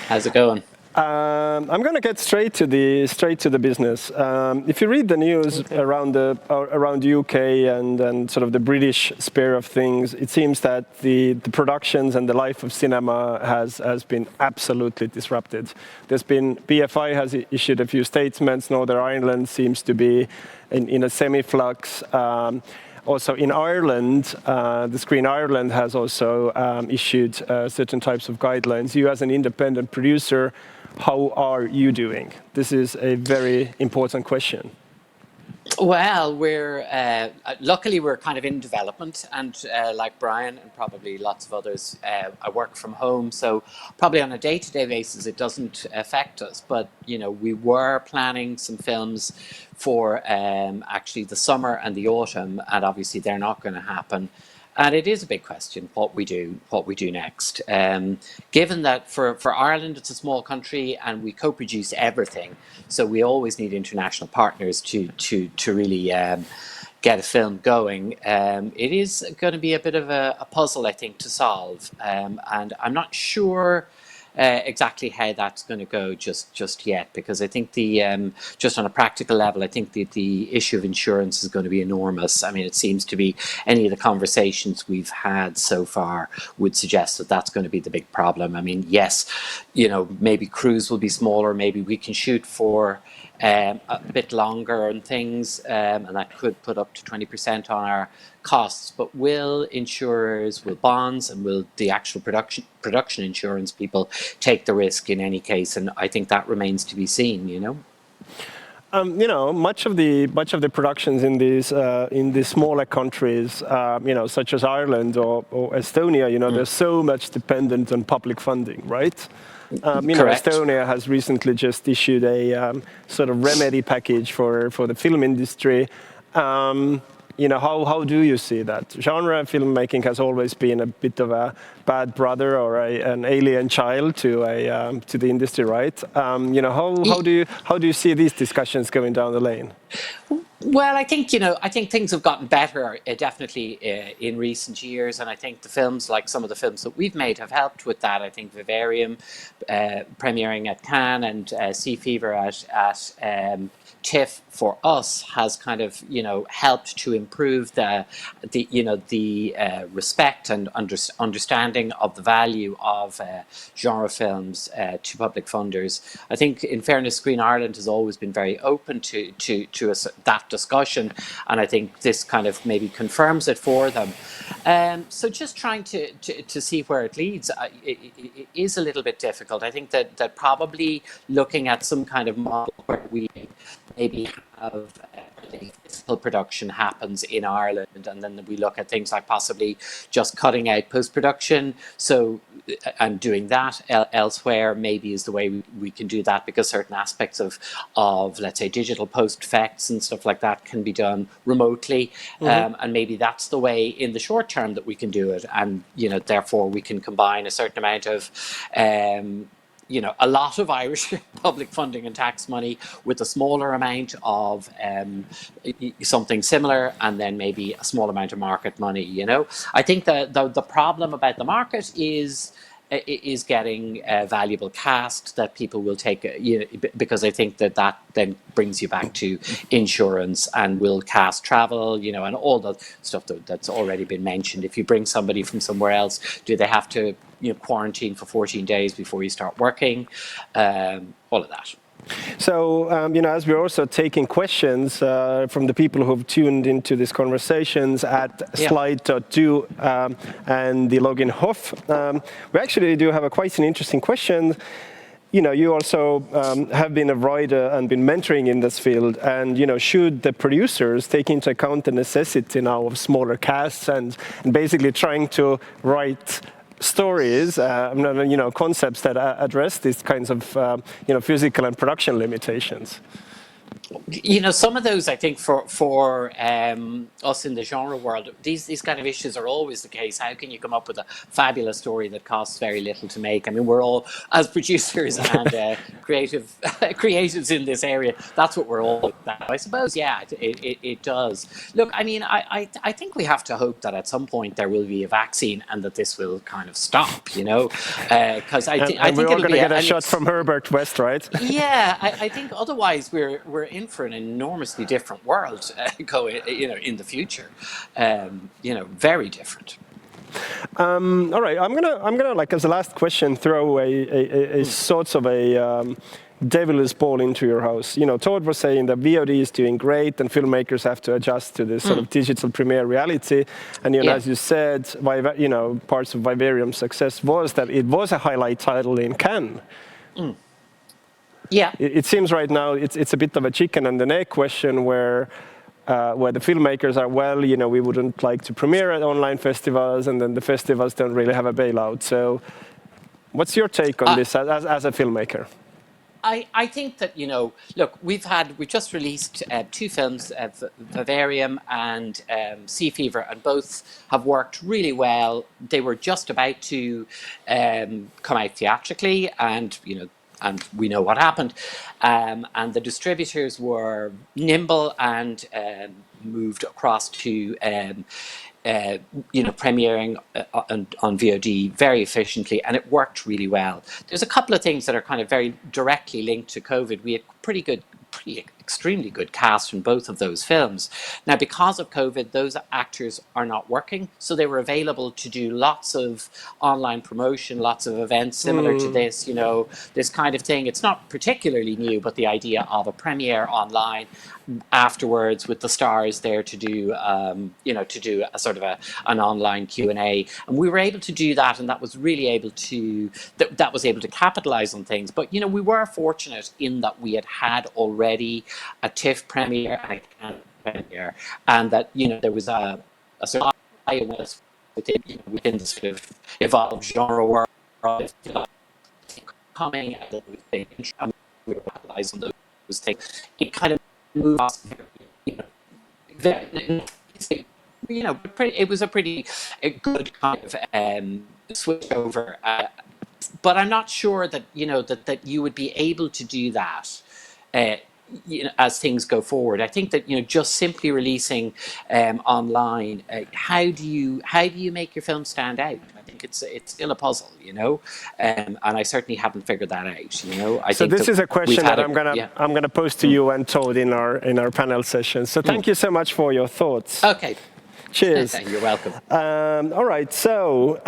How's it going? I'm going to get straight to the business. If you read the news around the UK and sort of the British sphere of things, it seems that the productions and the life of cinema has been absolutely disrupted. BFI has issued a few statements. Northern Ireland seems to be in a semi-flux. Also in Ireland, the Screen Ireland has also issued certain types of guidelines. You as an independent producer, how are you doing? This is a very important question. Well, luckily we're kind of in development, and like Brian and probably lots of others, I work from home, so probably on a day-to-day basis it doesn't affect us. But we were planning some films for actually the summer and the autumn, and obviously they're not going to happen. And it is a big question what we do next. Given that for Ireland it's a small country and we co-produce everything, so we always need international partners to really get a film going. It is going to be a bit of a puzzle, I think, to solve, and I'm not sure exactly how that's going to go just yet, because I think just on a practical level, I think the issue of insurance is going to be enormous. I mean, it seems to be any of the conversations we've had so far would suggest that that's going to be the big problem. I mean, yes, maybe crews will be smaller, maybe we can shoot for a bit longer and things, and that could put up to 20% on our costs, but will insurers, will bonds, and will the actual production insurance people take the risk in any case? And I think that remains to be seen. Much of the productions in these smaller countries, such as Ireland or Estonia, they're so much dependent on public funding, right? Estonia has recently just issued a sort of remedy package for the film industry. how do you see that? Genre filmmaking has always been a bit of a bad brother or an alien child to the industry, right? How do you see these discussions going down the lane? Well, I think things have gotten better definitely in recent years, and I think the films, like some of the films that we've made, have helped with that. I think Vivarium, premiering at Cannes, and Sea Fever at TIFF for us has kind of helped to improve the respect and understanding of the value of genre films to public funders. I think, in fairness, Screen Ireland has always been very open to that discussion, and I think this kind of maybe confirms it for them. So just trying to see where it leads it is a little bit difficult. I think that probably looking at some kind of model where we maybe have physical production happens in Ireland, and then we look at things like possibly just cutting out post-production, and doing that elsewhere maybe is the way we can do that, because certain aspects of let's say digital post effects and stuff like that can be done remotely, and maybe that's the way in the short term that we can do it, and therefore we can combine a certain amount of a lot of Irish public funding and tax money with a smaller amount of something similar, and then maybe a small amount of market money. I think the problem about the market is getting a valuable cast that people will take, because I think that then brings you back to insurance and will cast travel, and all the stuff that's already been mentioned. If you bring somebody from somewhere else, do they have to quarantine for 14 days before you start working? All of that. So, as we're also taking questions from the people who've tuned into these conversations at slide.do and the login HOFF, we actually do have quite an interesting question. You also have been a writer and been mentoring in this field, and should the producers take into account the necessity now of smaller casts and basically trying to write stories, concepts that address these kinds of physical and production limitations? Some of those, I think, for us in the genre world, these kind of issues are always the case. How can you come up with a fabulous story that costs very little to make? I mean, we're all, as producers and creatives in this area, that's what we're all about. I suppose, yeah, it does. Look, I mean, I think we have to hope that at some point there will be a vaccine and that this will kind of stop, because I think we're all going to get a shot from Herbert West, right? Yeah, I think otherwise we're in for an enormously different world in the future. Very different. All right, I'm gonna like as a last question throw a sort of a devil's ball into your house. Todd was saying that VOD is doing great and filmmakers have to adjust to this sort of digital premiere reality. And as you said, parts of Vivarium's success was that it was a highlight title in Cannes. Yeah, it seems right now it's a bit of a chicken and an egg question where the filmmakers are, we wouldn't like to premiere at online festivals, and then the festivals don't really have a bailout. So what's your take on this as a filmmaker? I think that, look, we just released 2 films, Vivarium and Sea Fever, and both have worked really well. They were just about to come out theatrically, and we know what happened. And the distributors were nimble and moved across to premiering on VOD very efficiently, and it worked really well. There's a couple of things that are kind of very directly linked to COVID. We had extremely good cast in both of those films. Now, because of COVID, those actors are not working, so they were available to do lots of online promotion, lots of events similar to this, this kind of thing. It's not particularly new, but the idea of a premiere online afterwards with the stars there to do, to do a sort of an online Q&A, and we were able to do that, and that was really able to that was able to capitalize on things. But we were fortunate in that we had already a TIFF premiere and a Cannes premiere, and that there was a sort of awareness within the sort of evolved genre world coming at those things, and we were capitalizing on those things. It kind of moved us, it was a pretty good kind of switch over. But I'm not sure that that you would be able to do that. As things go forward, I think that just simply releasing online, how do you make your film stand out? I think it's still a puzzle, and I certainly haven't figured that out. I so think this is a question that I'm gonna pose to you and Todd in our panel session. So thank you so much for your thoughts. Okay. Cheers. You're welcome. All right. So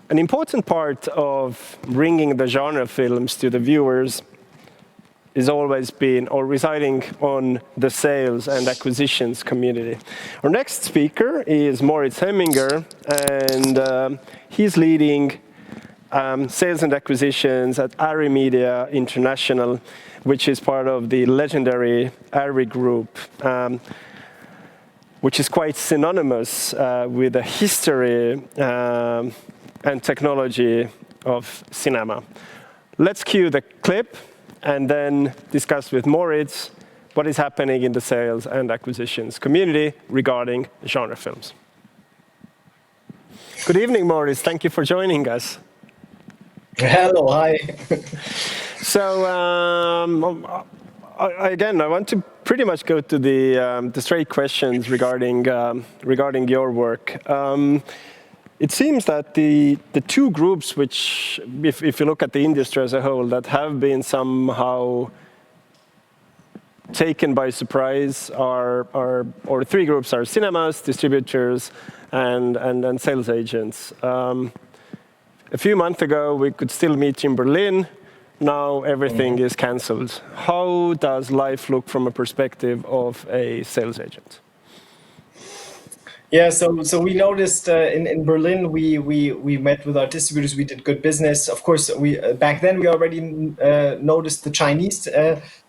an important part of bringing the genre films to the viewers is always been or residing on the sales and acquisitions community. Our next speaker is Moritz Hemminger, and he's leading sales and acquisitions at Ari Media International, which is part of the legendary Ari Group, which is quite synonymous with the history and technology of cinema. Let's cue the clip and then discuss with Moritz what is happening in the sales and acquisitions community regarding genre films. Good evening, Moritz. Thank you for joining us. Hello, hi. So, I want to pretty much go to the straight questions regarding your work. It seems that the two groups, which, if you look at the industry as a whole, that have been somehow taken by surprise or three groups are cinemas, distributors, and sales agents. A few months ago, we could still meet in Berlin. Now everything is cancelled. How does life look from a perspective of a sales agent? Yeah, so we noticed in Berlin, we met with our distributors. We did good business. Of course, back then we already noticed the Chinese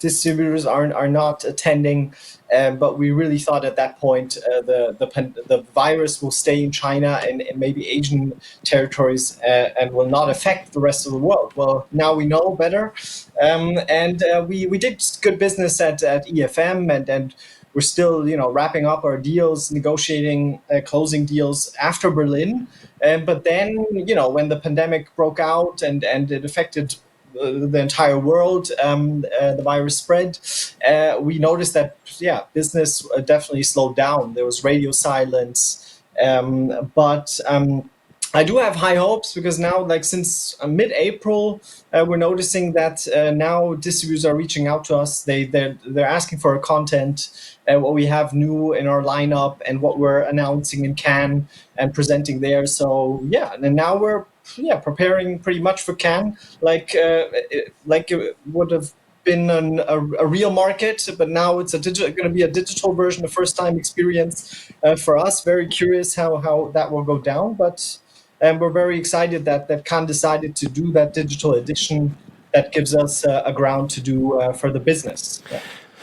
distributors are not attending, but we really thought at that point the virus will stay in China and maybe Asian territories and will not affect the rest of the world. Well, now we know better, and we did good business at EFM and. We're still, wrapping up our deals, negotiating, closing deals after Berlin. But then, when the pandemic broke out and it affected the entire world, the virus spread, we noticed that, business definitely slowed down. There was radio silence. But I do have high hopes because now, since mid-April, we're noticing that now distributors are reaching out to us. They're asking for content, what we have new in our lineup, and what we're announcing in Cannes and presenting there. So and now we're preparing pretty much for Cannes, like it would have been a real market, but now it's going to be a digital version, a first-time experience for us. Very curious how that will go down, but. And we're very excited that Cannes decided to do that digital edition that gives us a ground to do for the business. Yeah.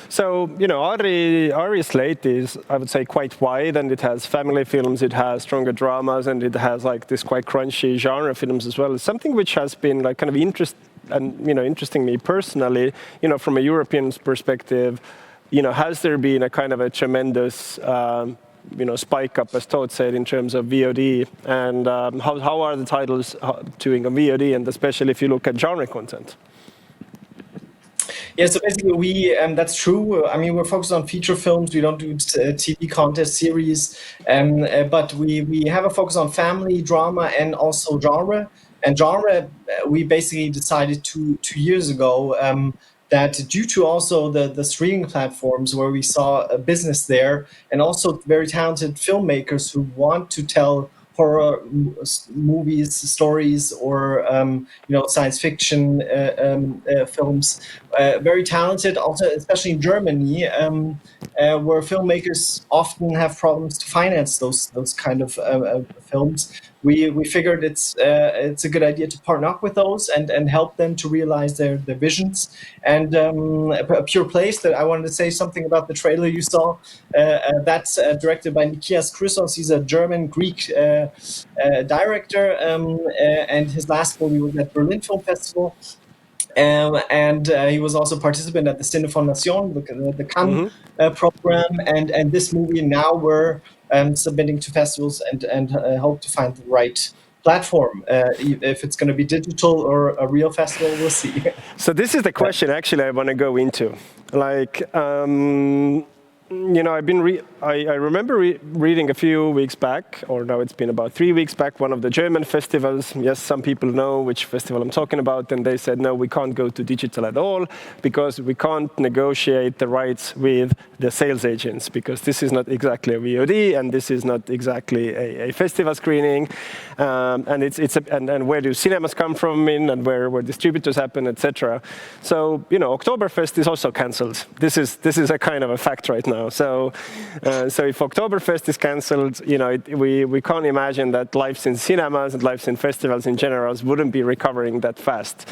So, Ari slate is, I would say, quite wide, and it has family films, it has stronger dramas, and it has this quite crunchy genre films as well. It's something which has been kind of interesting me personally, from a European perspective. Has there been a kind of a tremendous spike up, as Todd said, in terms of VOD, and how are the titles doing on VOD, and especially if you look at genre content? Yeah, so basically that's true. I mean, we're focused on feature films. We don't do TV contest series, but we have a focus on family, drama, and also genre. And genre, we basically decided two years ago that due to also the streaming platforms where we saw a business there, and also very talented filmmakers who want to tell horror movies, stories, or science fiction films, very talented. Also, especially in Germany, where filmmakers often have problems to finance those kind of films. We figured it's a good idea to partner up with those and help them to realize their visions. And a Pure Place, that I wanted to say something about the trailer you saw. That's directed by Nikias Chrysos. He's a German-Greek director, and his last movie was at Berlin Film Festival. And he was also participant at the Cinefondation, the Cannes program, and this movie now we're submitting to festivals and hope to find the right platform. If it's going to be digital or a real festival, we'll see. So this is the question actually I want to go into. Like, I've been I remember reading a few weeks back, or now it's been about 3 weeks back, one of the German festivals. Yes, some people know which festival I'm talking about, and they said, no, we can't go to digital at all because we can't negotiate the rights with the sales agents because this is not exactly a VOD and this is not exactly a festival screening, and and where do cinemas come from and where distributors happen, etc. So Oktoberfest is also cancelled. This is a kind of a fact right now. So if Oktoberfest is cancelled, we can't imagine that lives in cinemas and lives in festivals in general wouldn't be recovering that fast.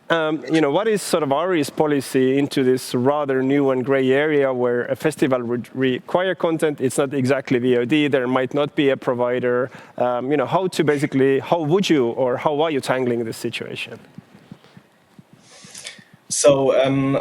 What is sort of Ari's policy into this rather new and gray area where a festival would require content? It's not exactly VOD. There might not be a provider. How are you tackling this situation? So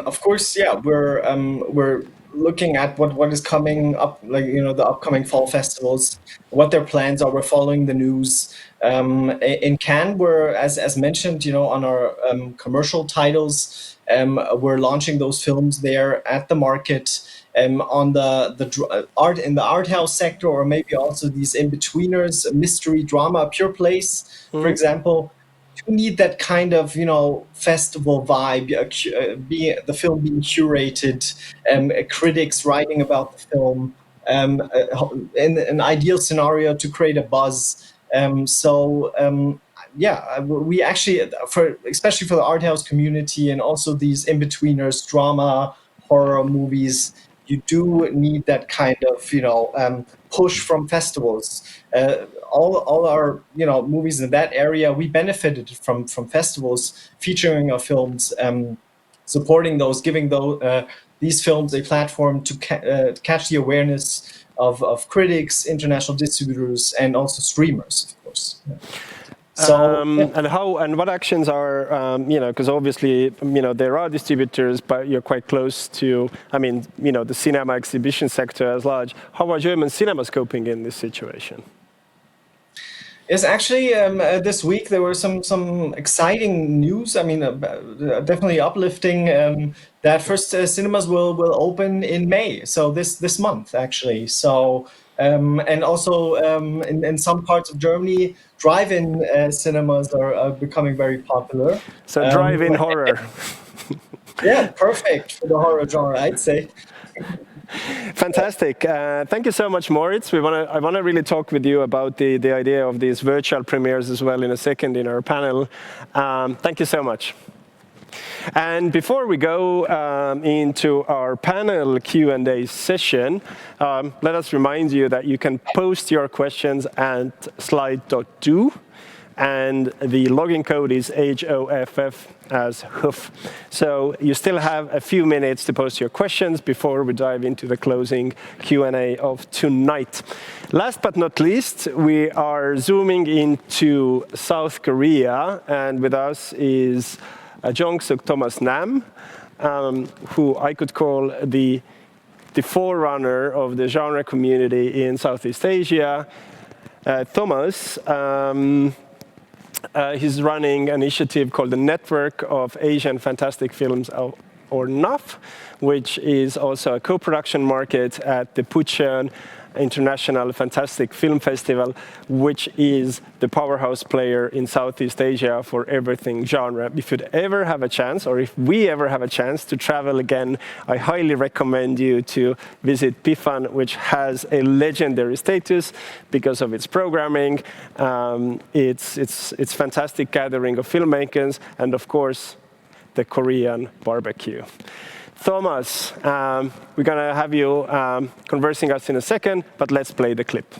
of course, yeah, we're looking at what is coming up, like the upcoming fall festivals, what their plans are. We're following the news. In Cannes, we're as mentioned, on our commercial titles, we're launching those films there at the market. On the art in the art house sector, or maybe also these in-betweeners, mystery drama, Pure Place, for example. You need that kind of festival vibe, the film being curated, critics writing about the film, in an ideal scenario to create a buzz. We actually, especially for the art house community and also these in-betweeners, drama, horror movies, you do need that kind of push from festivals. All our movies in that area, we benefited from festivals featuring our films, supporting those, giving these films a platform to catch the awareness of critics, international distributors, and also streamers, of course. And what actions are, because obviously, there are distributors, but you're quite close to, the cinema exhibition sector as large. How are German cinemas coping in this situation? Yes, actually, this week there were some exciting news. Definitely uplifting. That first cinemas will open in May, so this month actually. So and also in some parts of Germany, drive-in cinemas are becoming very popular. So drive-in horror. Yeah, perfect for the horror genre, I'd say. Fantastic. Thank you so much, Moritz. I want to really talk with you about the idea of these virtual premieres as well in a second in our panel. Thank you so much. And before we go into our panel Q&A session, let us remind you that you can post your questions at slide.do. And the login code is HOFF as HOFF. So you still have a few minutes to post your questions before we dive into the closing Q&A of tonight. Last but not least, we are zooming into South Korea, and with us is Jong-suk Thomas Nam, who I could call the forerunner of the genre community in Southeast Asia. Thomas, he's running an initiative called the Network of Asian Fantastic Films, or NOFF, which is also a co-production market at the Pucheon International Fantastic Film Festival, which is the powerhouse player in Southeast Asia for everything genre. If you'd ever have a chance, or if we ever have a chance to travel again, I highly recommend you to visit Bifan, which has a legendary status because of its programming. It's fantastic gathering of filmmakers, and of course, the Korean barbecue. Thomas, we're going to have you conversing us in a second, but let's play the clip.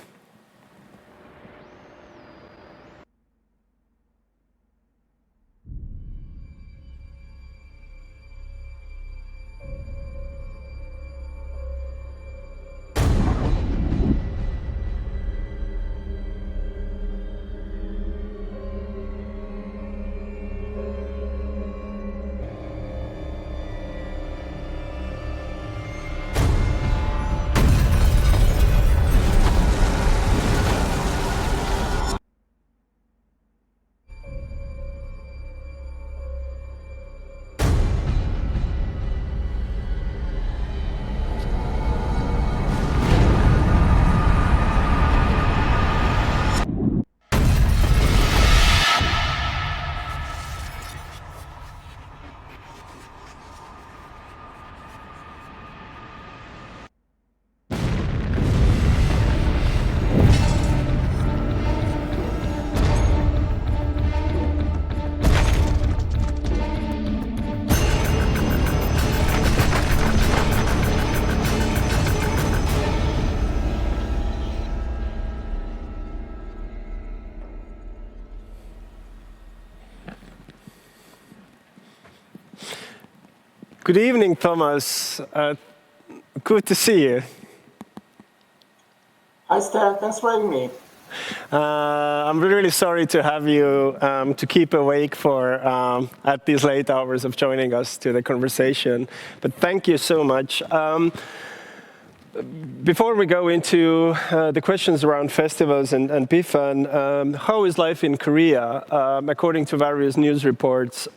Good evening, Thomas. Good to see you. Hi, Stan. Thanks for having me. I'm really sorry to have you to keep awake for at these late hours of joining us to the conversation. But thank you so much. Before we go into the questions around festivals and Bifan, how is life in Korea? According to various news reports,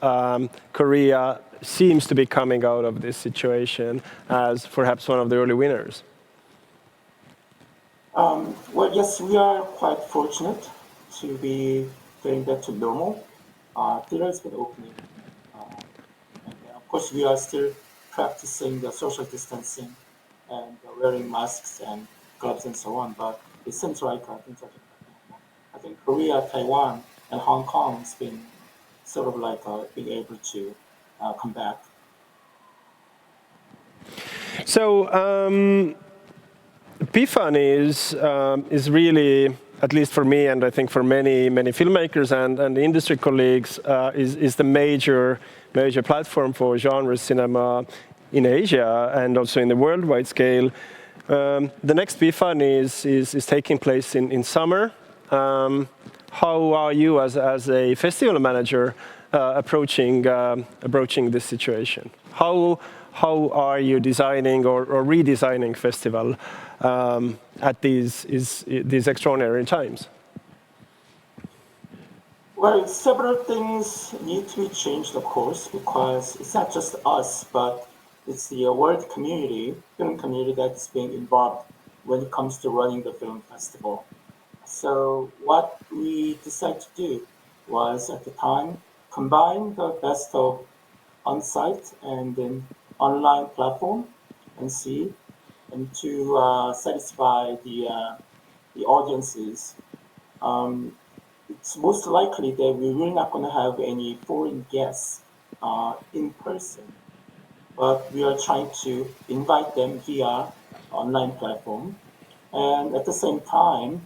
Korea seems to be coming out of this situation as perhaps one of the early winners. Well, yes, we are quite fortunate to be getting back to normal. Theater has been opening. And of course, we are still practicing the social distancing and wearing masks and gloves and so on. But it seems like things are getting back. I think Korea, Taiwan, and Hong Kong has been sort of like being able to come back. So Bifan is really, at least for me and I think for many filmmakers and industry colleagues, is the major platform for genre cinema in Asia and also in the worldwide scale. The next Bifan is taking place in summer. How are you as a festival manager approaching this situation? How are you designing or redesigning festival at these extraordinary times? Well, several things need to be changed, of course, because it's not just us, but it's the world community, film community, that's being involved when it comes to running the film festival. So what we decided to do was, at the time, combine the best of on-site and then online platform and to satisfy the audiences. It's most likely that we're really not going to have any foreign guests in person, but we are trying to invite them via online platform, and at the same time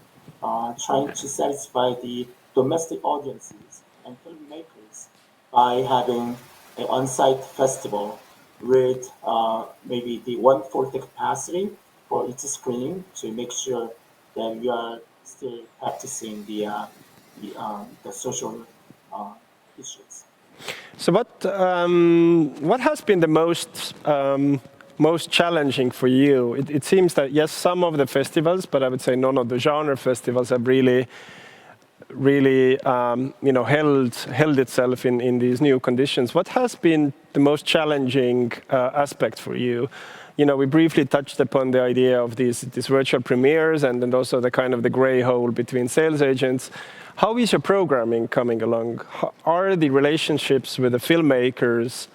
trying to satisfy the domestic audiences and filmmakers by having an on-site festival with maybe the 1/4 the capacity for each screening to make sure that we are still practicing the social issues. So what has been the most challenging for you? It seems that yes, some of the festivals, but I would say none of the genre festivals have really held itself in these new conditions. What has been the most challenging aspect for you? We briefly touched upon the idea of these virtual premieres and then also the kind of the gray hole between sales agents. How is your programming coming along? Are the relationships with the filmmakers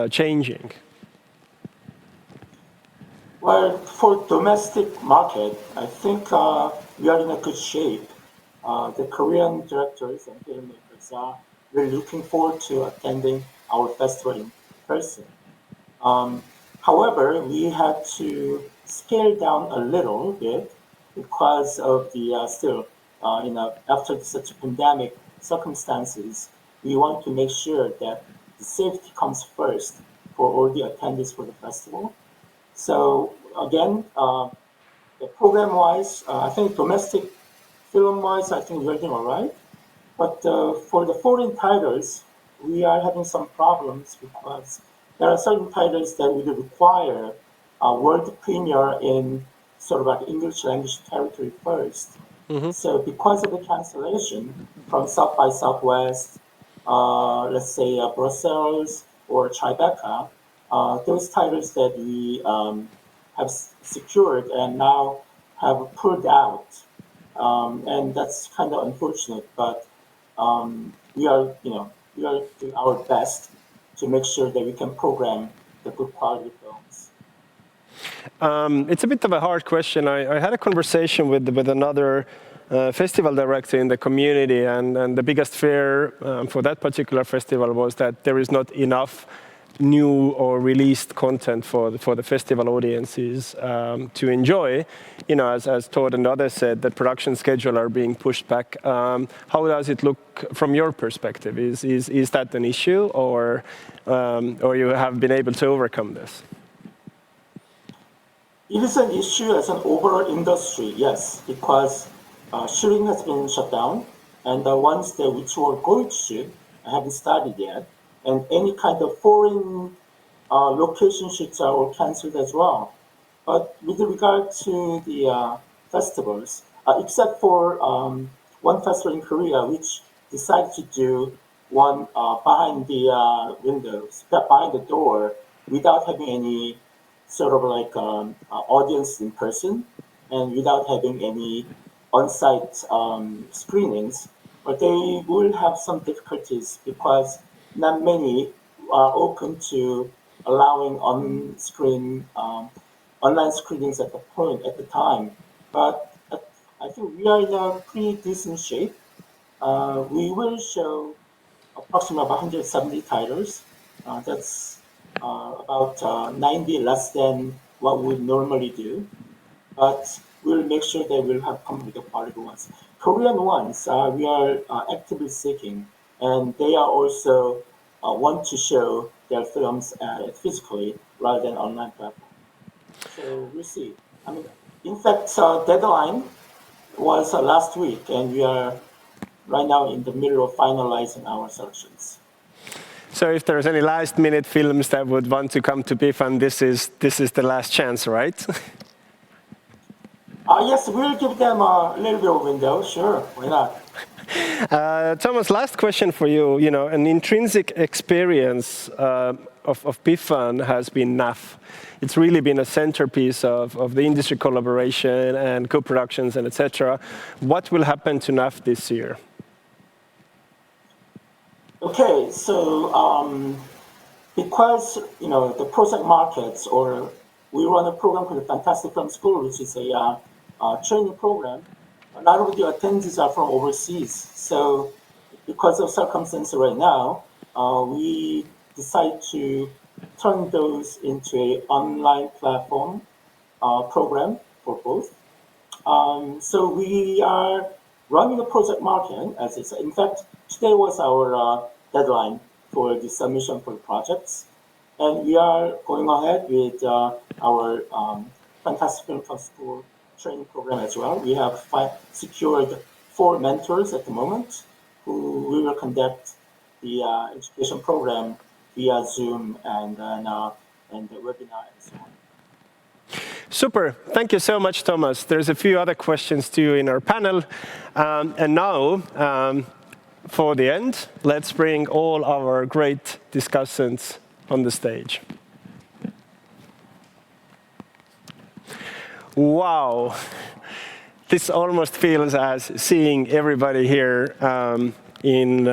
changing? Well, for domestic market, I think we are in a good shape. The Korean directors and filmmakers are really looking forward to attending our festival in person. However, we had to scale down a little bit because of the after such pandemic circumstances, we want to make sure that the safety comes first for all the attendees for the festival. So again, the program-wise, I think domestic film-wise, I think we're doing all right. But for the foreign titles, we are having some problems because there are certain titles that would require a world premiere in sort of like English language territory first. Mm-hmm. So because of the cancellation from South by Southwest, let's say Brussels or Tribeca, those titles that we have secured and now have pulled out. And that's kind of unfortunate, but we are doing our best to make sure that we can program the good quality films. It's a bit of a hard question. I had a conversation with another festival director in the community, and the biggest fear for that particular festival was that there is not enough new or released content for the festival audiences to enjoy. You know, as Todd and others said, that production schedule are being pushed back. How does it look from your perspective? Is that an issue, or you have been able to overcome this? It is an issue as an overall industry, yes, because shooting has been shut down, and the ones that which were going to shoot haven't started yet, and any kind of foreign location shoots are all cancelled as well. But with regard to the festivals, except for one festival in Korea, which decided to do one behind the windows, behind the door, without having any sort of like audience in person and without having any on-site screenings, but they will have some difficulties because not many are open to allowing on-screen online screenings at the time. But I think we are in a pretty decent shape. We will show approximately 170 titles. That's about 90 less than what we would normally do. But we'll make sure that we'll have come with the quality ones. Korean ones, we are actively seeking, and they are also want to show their films physically rather than online platform. So we'll see. I mean, in fact, deadline was last week, and we are right now in the middle of finalizing our selections. So if there's any last-minute films that would want to come to Bifan, this is the last chance, right? Yes, we'll give them a little bit of window. Sure, why not? Thomas, last question for you. You know, an intrinsic experience of Bifan has been NAF. It's really been a centerpiece of the industry collaboration and co-productions and etc. What will happen to NAF this year? Okay, so because the project markets, or we run a program called the Fantastic Film School, which is a training program. A lot of the attendees are from overseas. So because of circumstances right now, we decided to turn those into an online platform program for both. So we are running a project market, as it's, in fact, today was our deadline for the submission for the projects. And we are going ahead with our Fantastic Film School training program as well. We have secured 4 mentors at the moment who we will conduct the education program via Zoom and the webinar and so on. Super. Thank you so much, Thomas. There's a few other questions to you in our panel. And now, for the end, let's bring all our great discussants on the stage. Wow. This almost feels as seeing everybody here in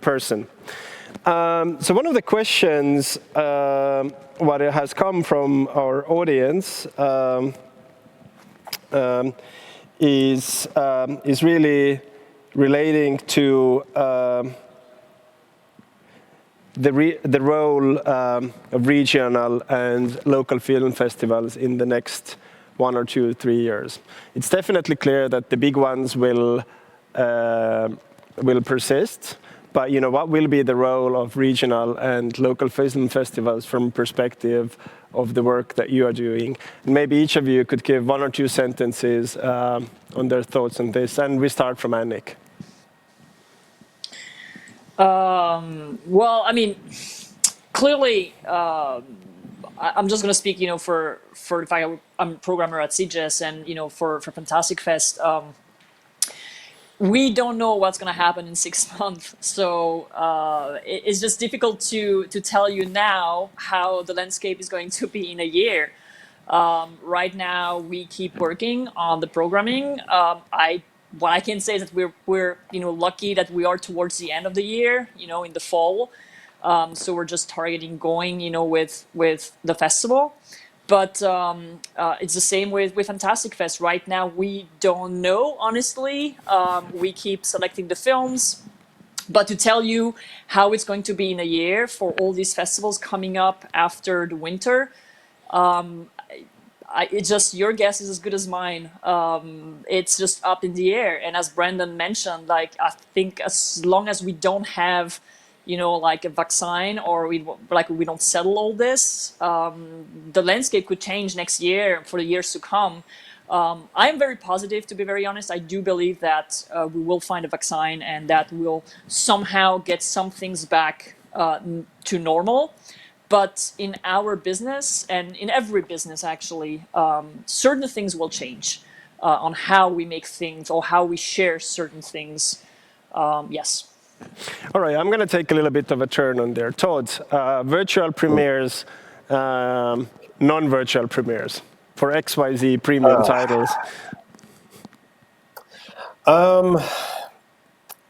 person. So one of the questions what has come from our audience is really relating to the role of regional and local film festivals in the next 1 or 2 or 3 years. It's definitely clear that the big ones will persist. But what will be the role of regional and local film festivals from perspective of the work that you are doing? Maybe each of you could give 1 or 2 sentences on their thoughts on this. And we start from Annick. Well, I mean, clearly, I'm just going to speak, for the fact I'm a programmer at CGS and, for Fantastic Fest. We don't know what's going to happen in 6 months. So it's just difficult to tell you now how the landscape is going to be in a year. Right now, we keep working on the programming. What I can say is that we're lucky that we are towards the end of the year, in the fall. So we're just targeting going, with the festival. But it's the same with Fantastic Fest. Right now, we don't know, honestly. We keep selecting the films. But to tell you how it's going to be in a year for all these festivals coming up after the winter, it's just your guess is as good as mine. It's just up in the air, and as Brandon mentioned, like I think as long as we don't have, like a vaccine, or we don't settle all this, the landscape could change next year for the years to come. I am very positive, to be very honest. I do believe that we will find a vaccine, and that will somehow get some things back to normal. But in our business, and in every business actually, certain things will change on how we make things or how we share certain things. Yes. All right, I'm going to take a little bit of a turn on there. Todd, virtual premieres, non-virtual premieres for XYZ premium titles.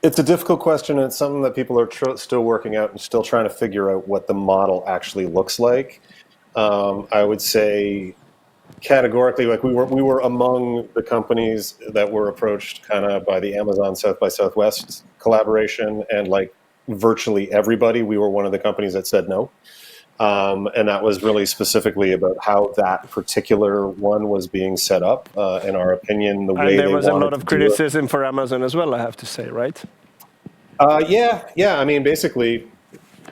It's a difficult question, and it's something that people are still working out and still trying to figure out what the model actually looks like. I would say categorically, like we were among the companies that were approached kind of by the Amazon South by Southwest collaboration, and like virtually everybody, we were one of the companies that said no. And that was really specifically about how that particular one was being set up. In our opinion, the way there they was a wanted lot of to do criticism for Amazon as well, I have to say, right? Yeah. I mean, basically,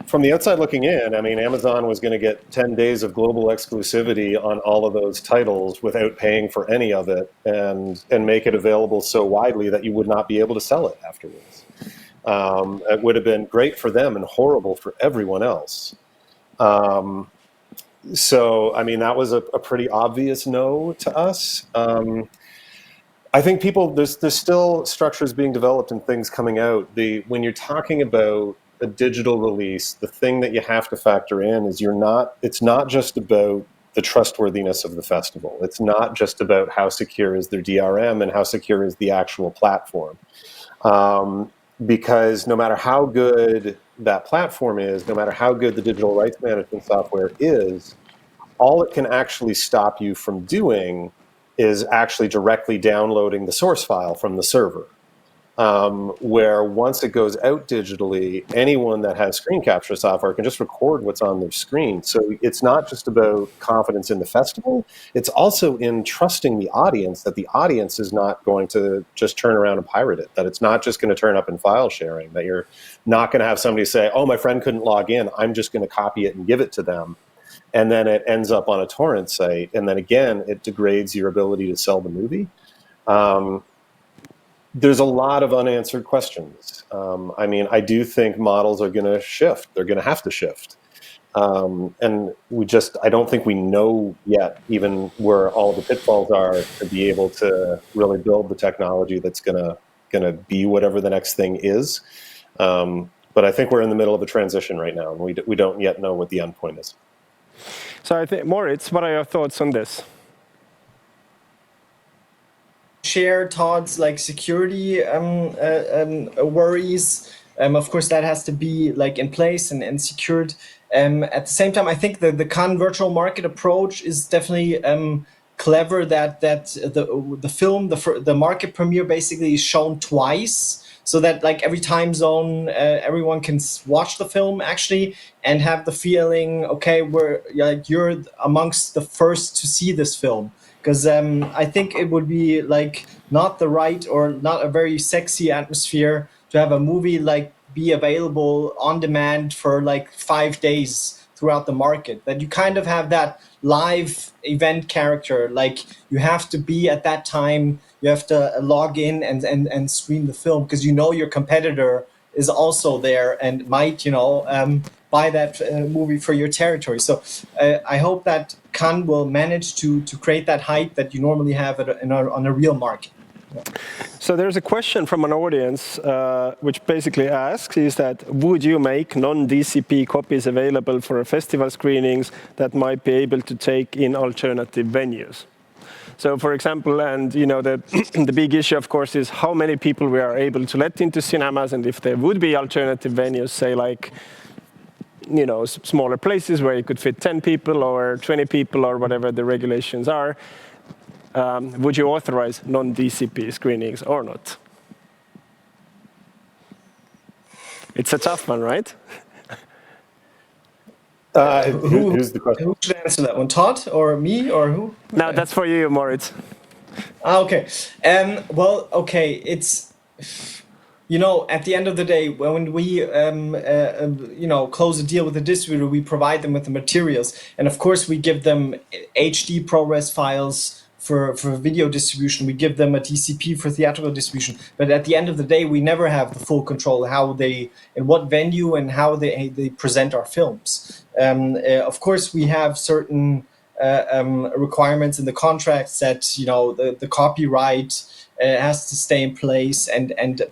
from the outside looking in, I mean, Amazon was going to get 10 days of global exclusivity on all of those titles without paying for any of it, and make it available so widely that you would not be able to sell it afterwards. It would have been great for them and horrible for everyone else. So, I mean, that was a pretty obvious no to us. I think there's still structures being developed and things coming out. When you're talking about a digital release, the thing that you have to factor in is it's not just about the trustworthiness of the festival. It's not just about how secure is their DRM and how secure is the actual platform. Because no matter how good that platform is, no matter how good the digital rights management software is, all it can actually stop you from doing is actually directly downloading the source file from the server. Where once it goes out digitally, anyone that has screen capture software can just record what's on their screen. So it's not just about confidence in the festival, it's also in trusting the audience, that the audience is not going to just turn around and pirate it, that it's not just going to turn up in file sharing, that you're not going to have somebody say, oh, my friend couldn't log in, I'm just going to copy it and give it to them. And then it ends up on a torrent site, and then again, it degrades your ability to sell the movie. There's a lot of unanswered questions. I mean, I do think models are going to shift. They're going to have to shift. And I don't think we know yet even where all the pitfalls are to be able to really build the technology that's going to be whatever the next thing is. But I think we're in the middle of a transition right now, and we don't yet know what the end point is. So I think, Moritz, what are your thoughts on this? Share Todd's like security worries. Of course, that has to be like in place and secured. At the same time, I think the Cannes virtual market approach is definitely clever. That the film, the market premiere basically is shown twice, so that like every time zone, everyone can watch the film actually and have the feeling, okay, you're amongst the first to see this film. Because I think it would be like not the right or not a very sexy atmosphere to have a movie like be available on demand for like 5 days throughout the market. That you kind of have that live event character, like you have to be at that time, you have to log in and stream the film because you know your competitor is also there and might, buy that movie for your territory. So I hope that Cannes will manage to create that hype that you normally have on a real market. Yeah. So there's a question from an audience which basically asks is that would you make non-DCP copies available for festival screenings that might be able to take in alternative venues? So, for example, and the big issue, of course, is how many people we are able to let into cinemas, and if there would be alternative venues, say like, smaller places where you could fit 10 people or 20 people or whatever the regulations are, would you authorize non-DCP screenings or not? It's a tough one, right? Who's the question? Who should answer that one? Todd or me or who? No, that's for you, Moritz. Okay. Well, okay. It's, at the end of the day, when we close a deal with a distributor, we provide them with the materials, and of course we give them HD ProRes files for video distribution. We give them a DCP for theatrical distribution. But at the end of the day, we never have the full control in what venue and how they present our films. Of course, we have certain requirements in the contracts that the copyright has to stay in place,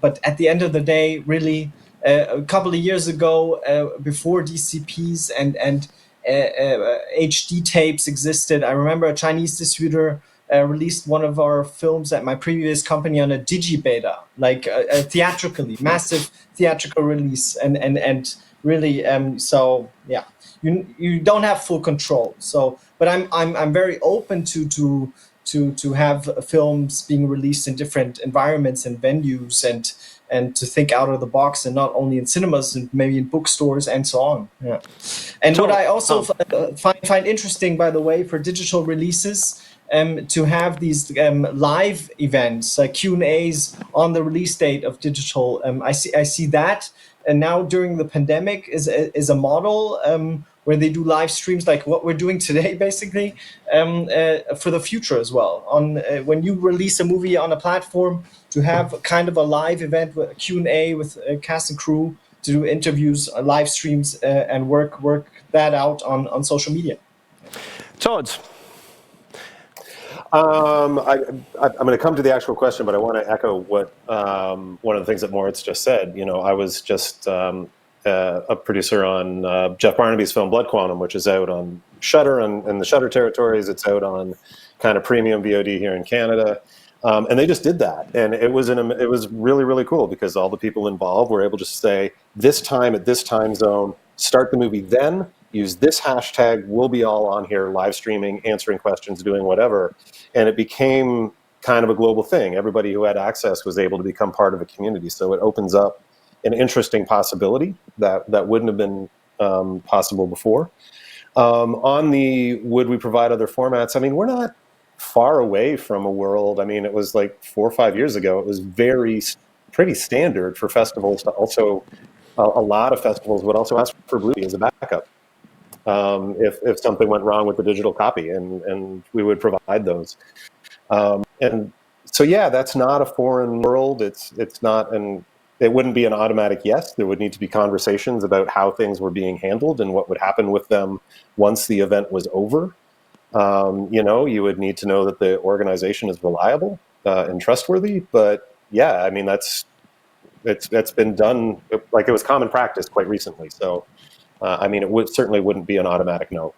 but at the end of the day, really, a couple of years ago, before DCPs and HD tapes existed, I remember a Chinese distributor released one of our films at my previous company on a digibeta, like theatrically, massive theatrical release, and really, so yeah, you don't have full control. So, but I'm very open to have films being released in different environments and venues, and to think out of the box, and not only in cinemas and maybe in bookstores and so on. Yeah. And what I also find interesting, by the way, for digital releases, to have these live events, Q&As on the release date of digital. I see that, and now during the pandemic is a model where they do live streams like what we're doing today, basically, for the future as well. When you release a movie on a platform, to have kind of a live event with a Q&A with cast and crew, to do interviews, live streams, and work that out on social media. Todd. I'm going to come to the actual question, but I want to echo what one of the things that Moritz just said. I was just a producer on Jeff Barnaby's film Blood Quantum, which is out on Shudder and the Shudder territories. It's out on kind of premium VOD here in Canada, and they just did that, and it was really, really cool, because all the people involved were able to say, this time at this time zone, start the movie then. Use this hashtag, we'll be all on here live streaming, answering questions, doing whatever. And it became kind of a global thing. Everybody who had access was able to become part of a community. So it opens up an interesting possibility that wouldn't have been possible before. On the would we provide other formats, I mean, we're not far away from a world. I mean, it was like 4 or 5 years ago, it was pretty standard for festivals to also, a lot of festivals would also ask for Blu-ray as a backup. If something went wrong with the digital copy, and we would provide those. And so, yeah, that's not a foreign world. It's not it wouldn't be an automatic yes. There would need to be conversations about how things were being handled and what would happen with them once the event was over. You would need to know that the organization is reliable and trustworthy. But yeah, I mean, it's been done, like it was common practice quite recently. So. I mean, it certainly wouldn't be an automatic no.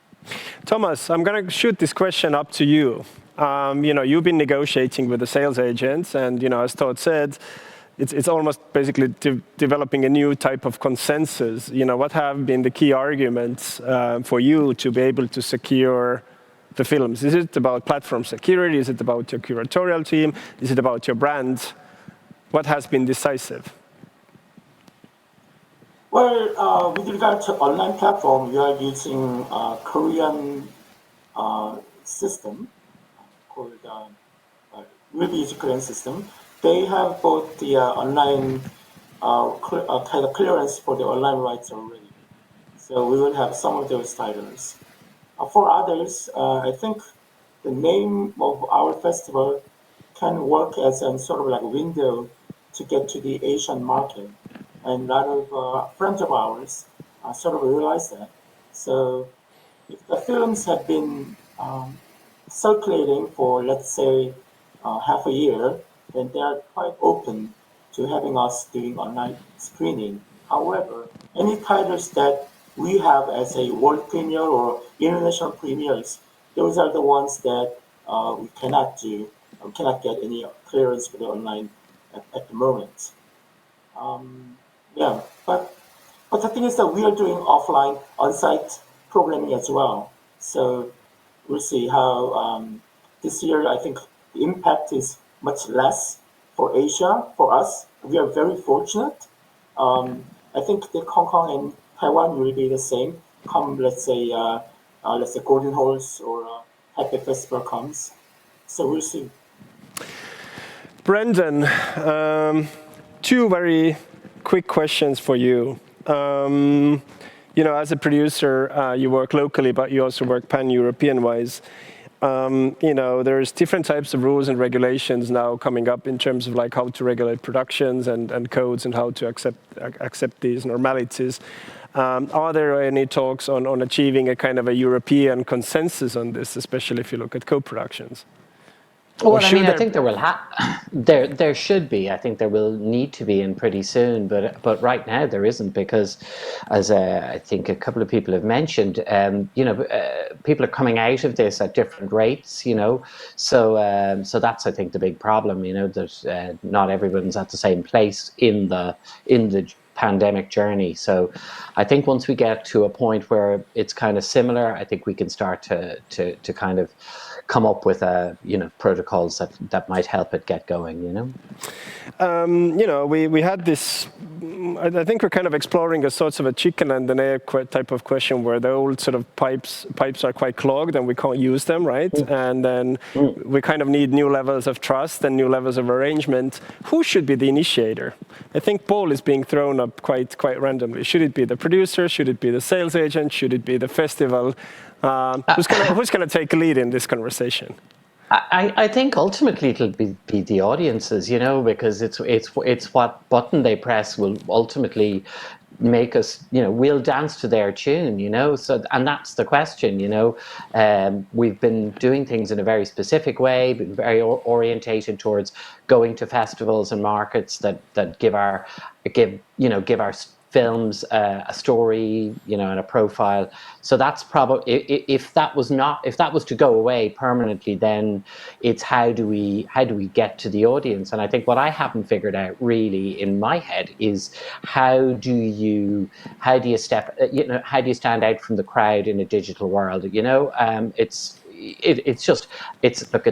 Thomas, I'm going to shoot this question up to you. You've been negotiating with the sales agents, and as Todd said, it's almost basically developing a new type of consensus. What have been the key arguments for you to be able to secure the films? Is it about platform security? Is it about your curatorial team? Is it about your brand? What has been decisive? Well, with regard to online platform, we are using a Korean system called Ruby is a Korean system. They have both the online kind of clearance for the online rights already. So we will have some of those titles. For others, I think the name of our festival can work as a sort of like a window to get to the Asian market. And a lot of friends of ours sort of realized that. So if the films have been circulating for, let's say, half a year, then they are quite open to having us doing online screening. However, any titles that we have as a world premiere or international premieres, those are the ones that we cannot do. We cannot get any clearance for the online at the moment. Yeah, but the thing is that we are doing offline, on-site programming as well. So we'll see how this year. I think the impact is much less for Asia. For us, we are very fortunate. I think that Hong Kong and Taiwan will be the same. Come, let's say Golden Horse or Happy Festival comes. So we'll see. Brendan, two very quick questions for you. As a producer, you work locally, but you also work pan-European wise. There's different types of rules and regulations now coming up in terms of like how to regulate productions and codes and how to accept these normalities. Are there any talks on achieving a kind of a European consensus on this, especially if you look at co-productions? Well, I mean, I think there should be. I think there will need to be, and pretty soon. But right now there isn't, because, as I think a couple of people have mentioned, people are coming out of this at different rates. So that's, I think, the big problem. That not everyone's at the same place in the pandemic journey. So I think once we get to a point where it's kind of similar, I think we can start to kind of come up with protocols that might help it get going. We had this. I think we're kind of exploring a sort of a chicken and an egg type of question, where the old sort of pipes are quite clogged and we can't use them, right? And then we kind of need new levels of trust and new levels of arrangement. Who should be the initiator? I think ball is being thrown up quite randomly. Should it be the producer? Should it be the sales agent? Should it be the festival? Who's going to take a lead in this conversation? I think ultimately it'll be the audiences, because it's what button they press will ultimately make us, we'll dance to their tune, So, and that's the question, We've been doing things in a very specific way, been very orientated towards going to festivals and markets that give our films a story, and a profile. So that's probably, if that was to go away permanently, then it's how do we get to the audience? And I think what I haven't figured out really in my head is how do you stand out from the crowd in a digital world? It's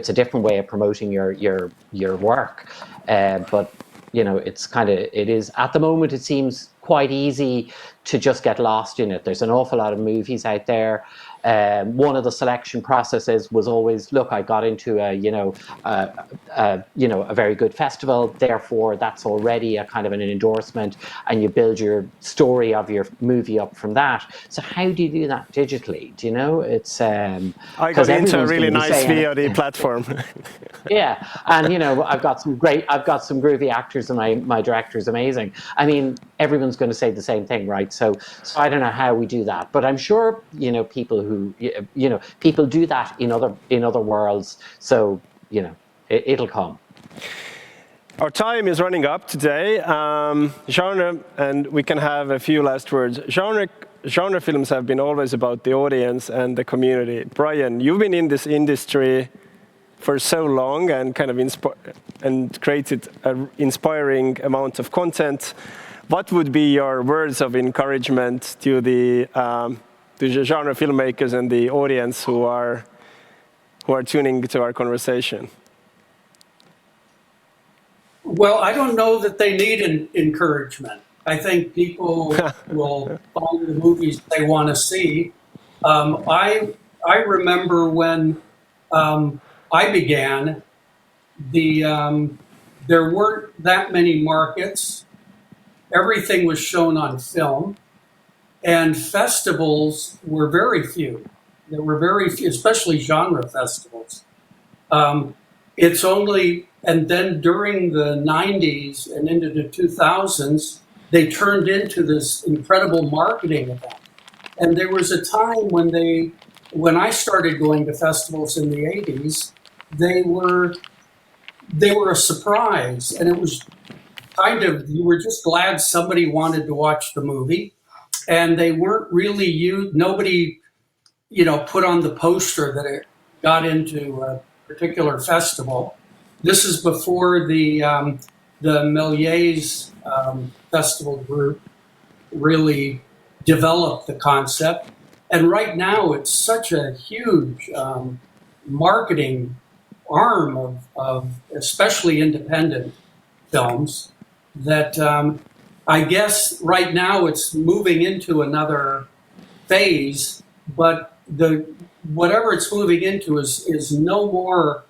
a different way of promoting your work, but it is at the moment, it seems quite easy to just get lost in it. There's an awful lot of movies out there. One of the selection processes was always, look, I got into a very good festival, therefore that's already a kind of an endorsement, and you build your story of your movie up from that. So how do you do that digitally? It's I got into a really nice VOD platform. Yeah, and I've got some groovy actors, and my director's amazing. I mean, everyone's going to say the same thing, right? So I don't know how we do that, but I'm sure people do that in other worlds. So it'll come. Our time is running up today. Genre, and we can have a few last words. Genre films have been always about the audience and the community. Brian, you've been in this industry for so long and kind of created an inspiring amount of content. What would be your words of encouragement to the genre filmmakers and the audience who are tuning to our conversation? Well, I don't know that they need encouragement. I think people will find the movies they want to see. I remember when I began, there weren't that many markets. Everything was shown on film, and festivals were very few. There were very few, especially genre festivals. And then during the 90s and into the 2000s, they turned into this incredible marketing event. And there was a time when I started going to festivals in the 80s, they were a surprise, and it was kind of, you were just glad somebody wanted to watch the movie, and they weren't really nobody, put on the poster that it got into a particular festival. This is before the Méliès festival group really developed the concept. And right now it's such a huge marketing arm of especially independent films that I guess right now it's moving into another phase, but whatever it's moving into is no more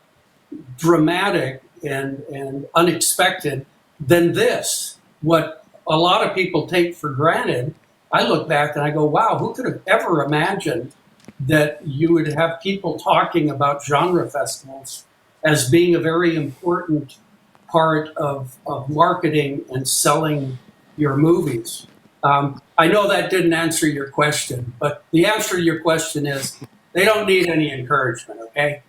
dramatic and unexpected than this. What a lot of people take for granted, I look back and I go, wow, who could have ever imagined that you would have people talking about genre festivals as being a very important part of marketing and selling your movies. I know that didn't answer your question, but the answer to your question is they don't need any encouragement, okay?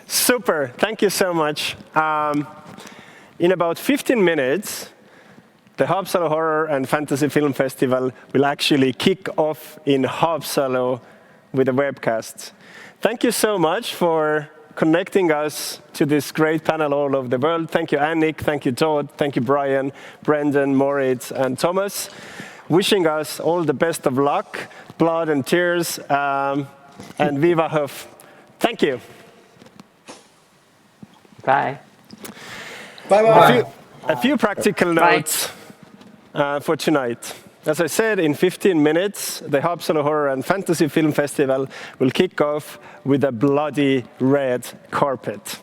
Super, thank you so much. In about 15 minutes, the Haapsalu Horror and Fantasy Film Festival will actually kick off in Haapsalu with a webcast. Thank you so much for connecting us to this great panel all over the world. Thank you, Annick. Thank you, Todd. Thank you, Brian, Brendan, Moritz, and Thomas. Wishing us all the best of luck, blood and tears, and Viva HOFF. Thank you. Bye. Bye-bye. A few practical notes for tonight. As I said, in 15 minutes, the Haapsalu Horror and Fantasy Film Festival will kick off with a bloody red carpet.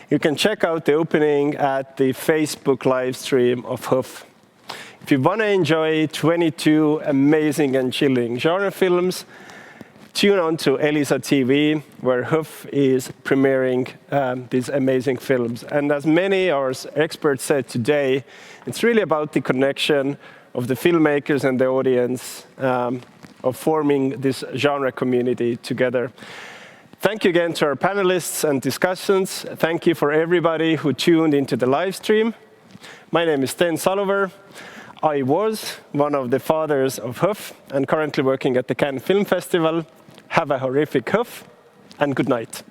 You can check out the opening at the Facebook live stream of HOFF. If you want to enjoy 22 amazing and chilling genre films, tune on to Elisa TV, where HOFF is premiering these amazing films. And as many of our experts said today, it's really about the connection of the filmmakers and the audience of forming this genre community together. Thank you again to our panelists and discussions. Thank you for everybody who tuned into the live stream. My name is Sten Salover. I was one of the fathers of HOFF and currently working at the Cannes Film Festival. Have a horrific HOFF and good night.